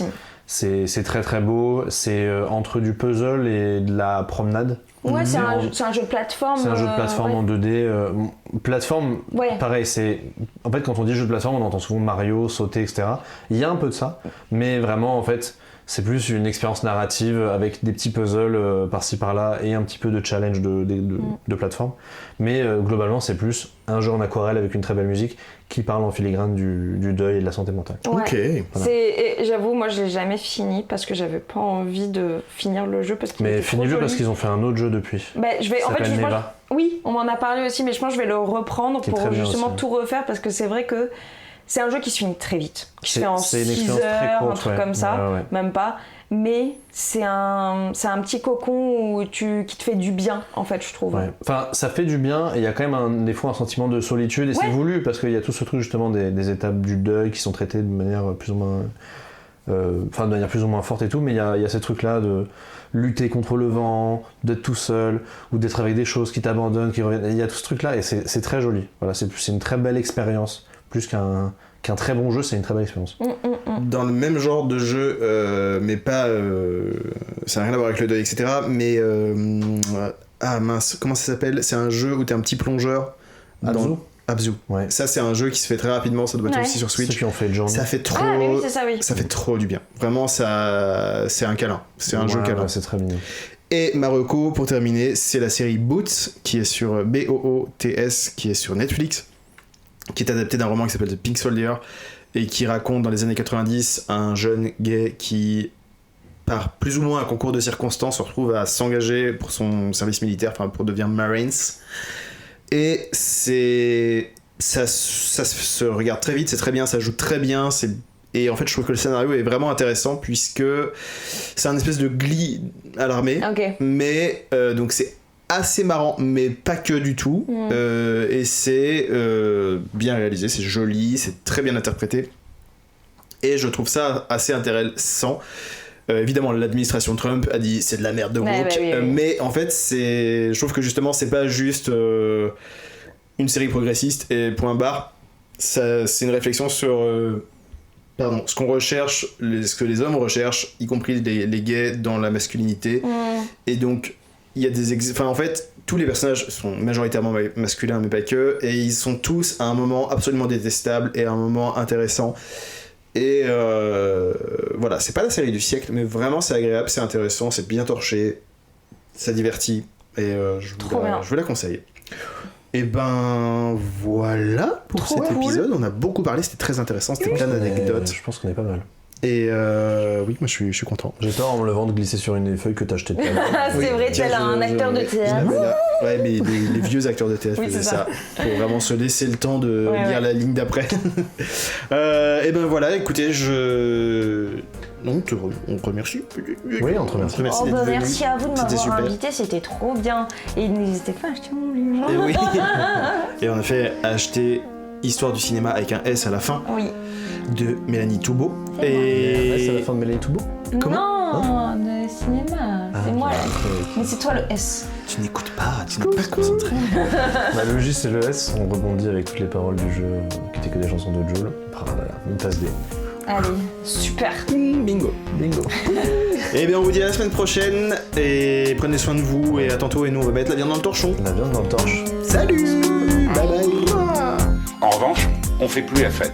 C'est très très beau. C'est entre du puzzle et de la promenade. Ouais, c'est un jeu de plateforme. C'est un jeu de plateforme en 2D. Plateforme, Ouais. pareil, c'est... En fait, quand on dit jeu de plateforme, on entend souvent Mario, sauter, etc. Il y a un peu de ça, mais vraiment, en fait, c'est plus une expérience narrative avec des petits puzzles par-ci par-là et un petit peu de challenge de plateforme. Mais globalement, c'est plus un jeu en aquarelle avec une très belle musique qui parle en filigrane du deuil et de la santé mentale. Ouais. Ok. Voilà. Et j'avoue, moi je l'ai jamais fini parce que j'avais pas envie de finir le jeu parce qu'il Mais était trop finis-le joli. parce qu'ils ont fait un autre jeu depuis. Bah, je vais, Ça en fait, s'appelle je pense- Neva. oui, on m'en a parlé aussi, mais je pense que je vais le reprendre Qui est pour très bien justement aussi. tout refaire parce que c'est vrai que c'est un jeu qui se finit très vite, qui se fait en C'est une 6 expérience très heures, courte, un truc ouais. comme ça, Ouais, ouais. même pas. Mais c'est un petit cocon où qui te fait du bien, en fait, je trouve. Ouais. Enfin, ça fait du bien et il y a quand même des fois un sentiment de solitude et c'est Ouais. voulu parce qu'il y a tout ce truc justement des étapes du deuil qui sont traitées de manière plus ou moins de manière plus ou moins forte et tout, mais il y a ces trucs là de lutter contre le vent, d'être tout seul ou d'être avec des choses qui t'abandonnent, qui reviennent. Il y a tout ce truc là et c'est très joli. Voilà, c'est une très belle expérience plus qu'un très bon jeu, c'est une très belle expérience. Dans le même genre de jeu, mais pas. Ça n'a rien à voir avec le deuil, etc. Mais. Ah mince, comment ça s'appelle? C'est un jeu où t'es un petit plongeur. Abzu. Abzu. Ouais. Ça, c'est un jeu qui se fait très rapidement, ça doit être Ouais. aussi sur Ceux Switch. qui ont fait Journey. Ça fait trop. Ah, mais oui, c'est ça, oui. Ça fait trop du bien. Vraiment, ça. C'est un câlin. C'est un jeu câlin. Ouais, c'est très mignon. Et Marocco, pour terminer, c'est la série Boots, qui est sur BOOTS, qui est sur Netflix, qui est adapté d'un roman qui s'appelle The Pink Soldier, et qui raconte dans les années 90 un jeune gay qui, par plus ou moins un concours de circonstances, se retrouve à s'engager pour son service militaire, enfin pour devenir Marines. Et c'est ça se regarde très vite, c'est très bien, ça joue très bien, et en fait je trouve que le scénario est vraiment intéressant puisque c'est un espèce de Glee à l'armée, mais donc c'est assez marrant mais pas que du tout, et c'est bien réalisé, c'est joli, c'est très bien interprété et je trouve ça assez intéressant. Évidemment, l'administration Trump a dit c'est de la merde de woke, mais en fait, je trouve que justement, c'est pas juste une série progressiste et point barre. C'est une réflexion sur ce qu'on recherche, ce que les hommes recherchent, y compris les gays dans la masculinité. Et donc, il y a en fait, tous les personnages sont majoritairement masculins, mais pas que, et ils sont tous à un moment absolument détestable et à un moment intéressant. Et voilà, c'est pas la série du siècle, mais vraiment c'est agréable, c'est intéressant, c'est bien torché, ça divertit, et je vous la conseille. Et ben voilà pour cet épisode, on a beaucoup parlé, c'était très intéressant, c'était plein d'anecdotes. Je pense qu'on est pas mal. Et oui, moi je suis content. J'ai peur en me levant de glisser sur une feuille que t'as acheté de théâtre. C'est vrai, tel un acteur de théâtre. Ouais, mais les vieux acteurs de théâtre faisaient ça. Faut vraiment se laisser le temps de lire la ligne d'après. Et ben voilà, écoutez, on te remercie. Oui, on te remercie. Merci à vous de m'avoir invité, c'était trop bien. Et n'hésitez pas à acheter mon livre. Et oui. Et on a fait acheter Histoire du cinéma avec un S à la fin. Oui. De Mélanie Toubeau. Et c'est la fin de Mélanie Toubeau. Non, de cinéma. C'est moi. Mais c'est toi le S. Tu n'écoutes pas, tu n'es pas concentré. Le J c'est le S, on rebondit avec toutes les paroles du jeu qui étaient que des chansons de Jul. Une passe D. Allez, super. Bingo. Et bien on vous dit à la semaine prochaine et prenez soin de vous et à tantôt, et nous on va mettre la viande dans le torchon. La viande dans le torche. Salut. Bye bye. En revanche, on fait plus la fête.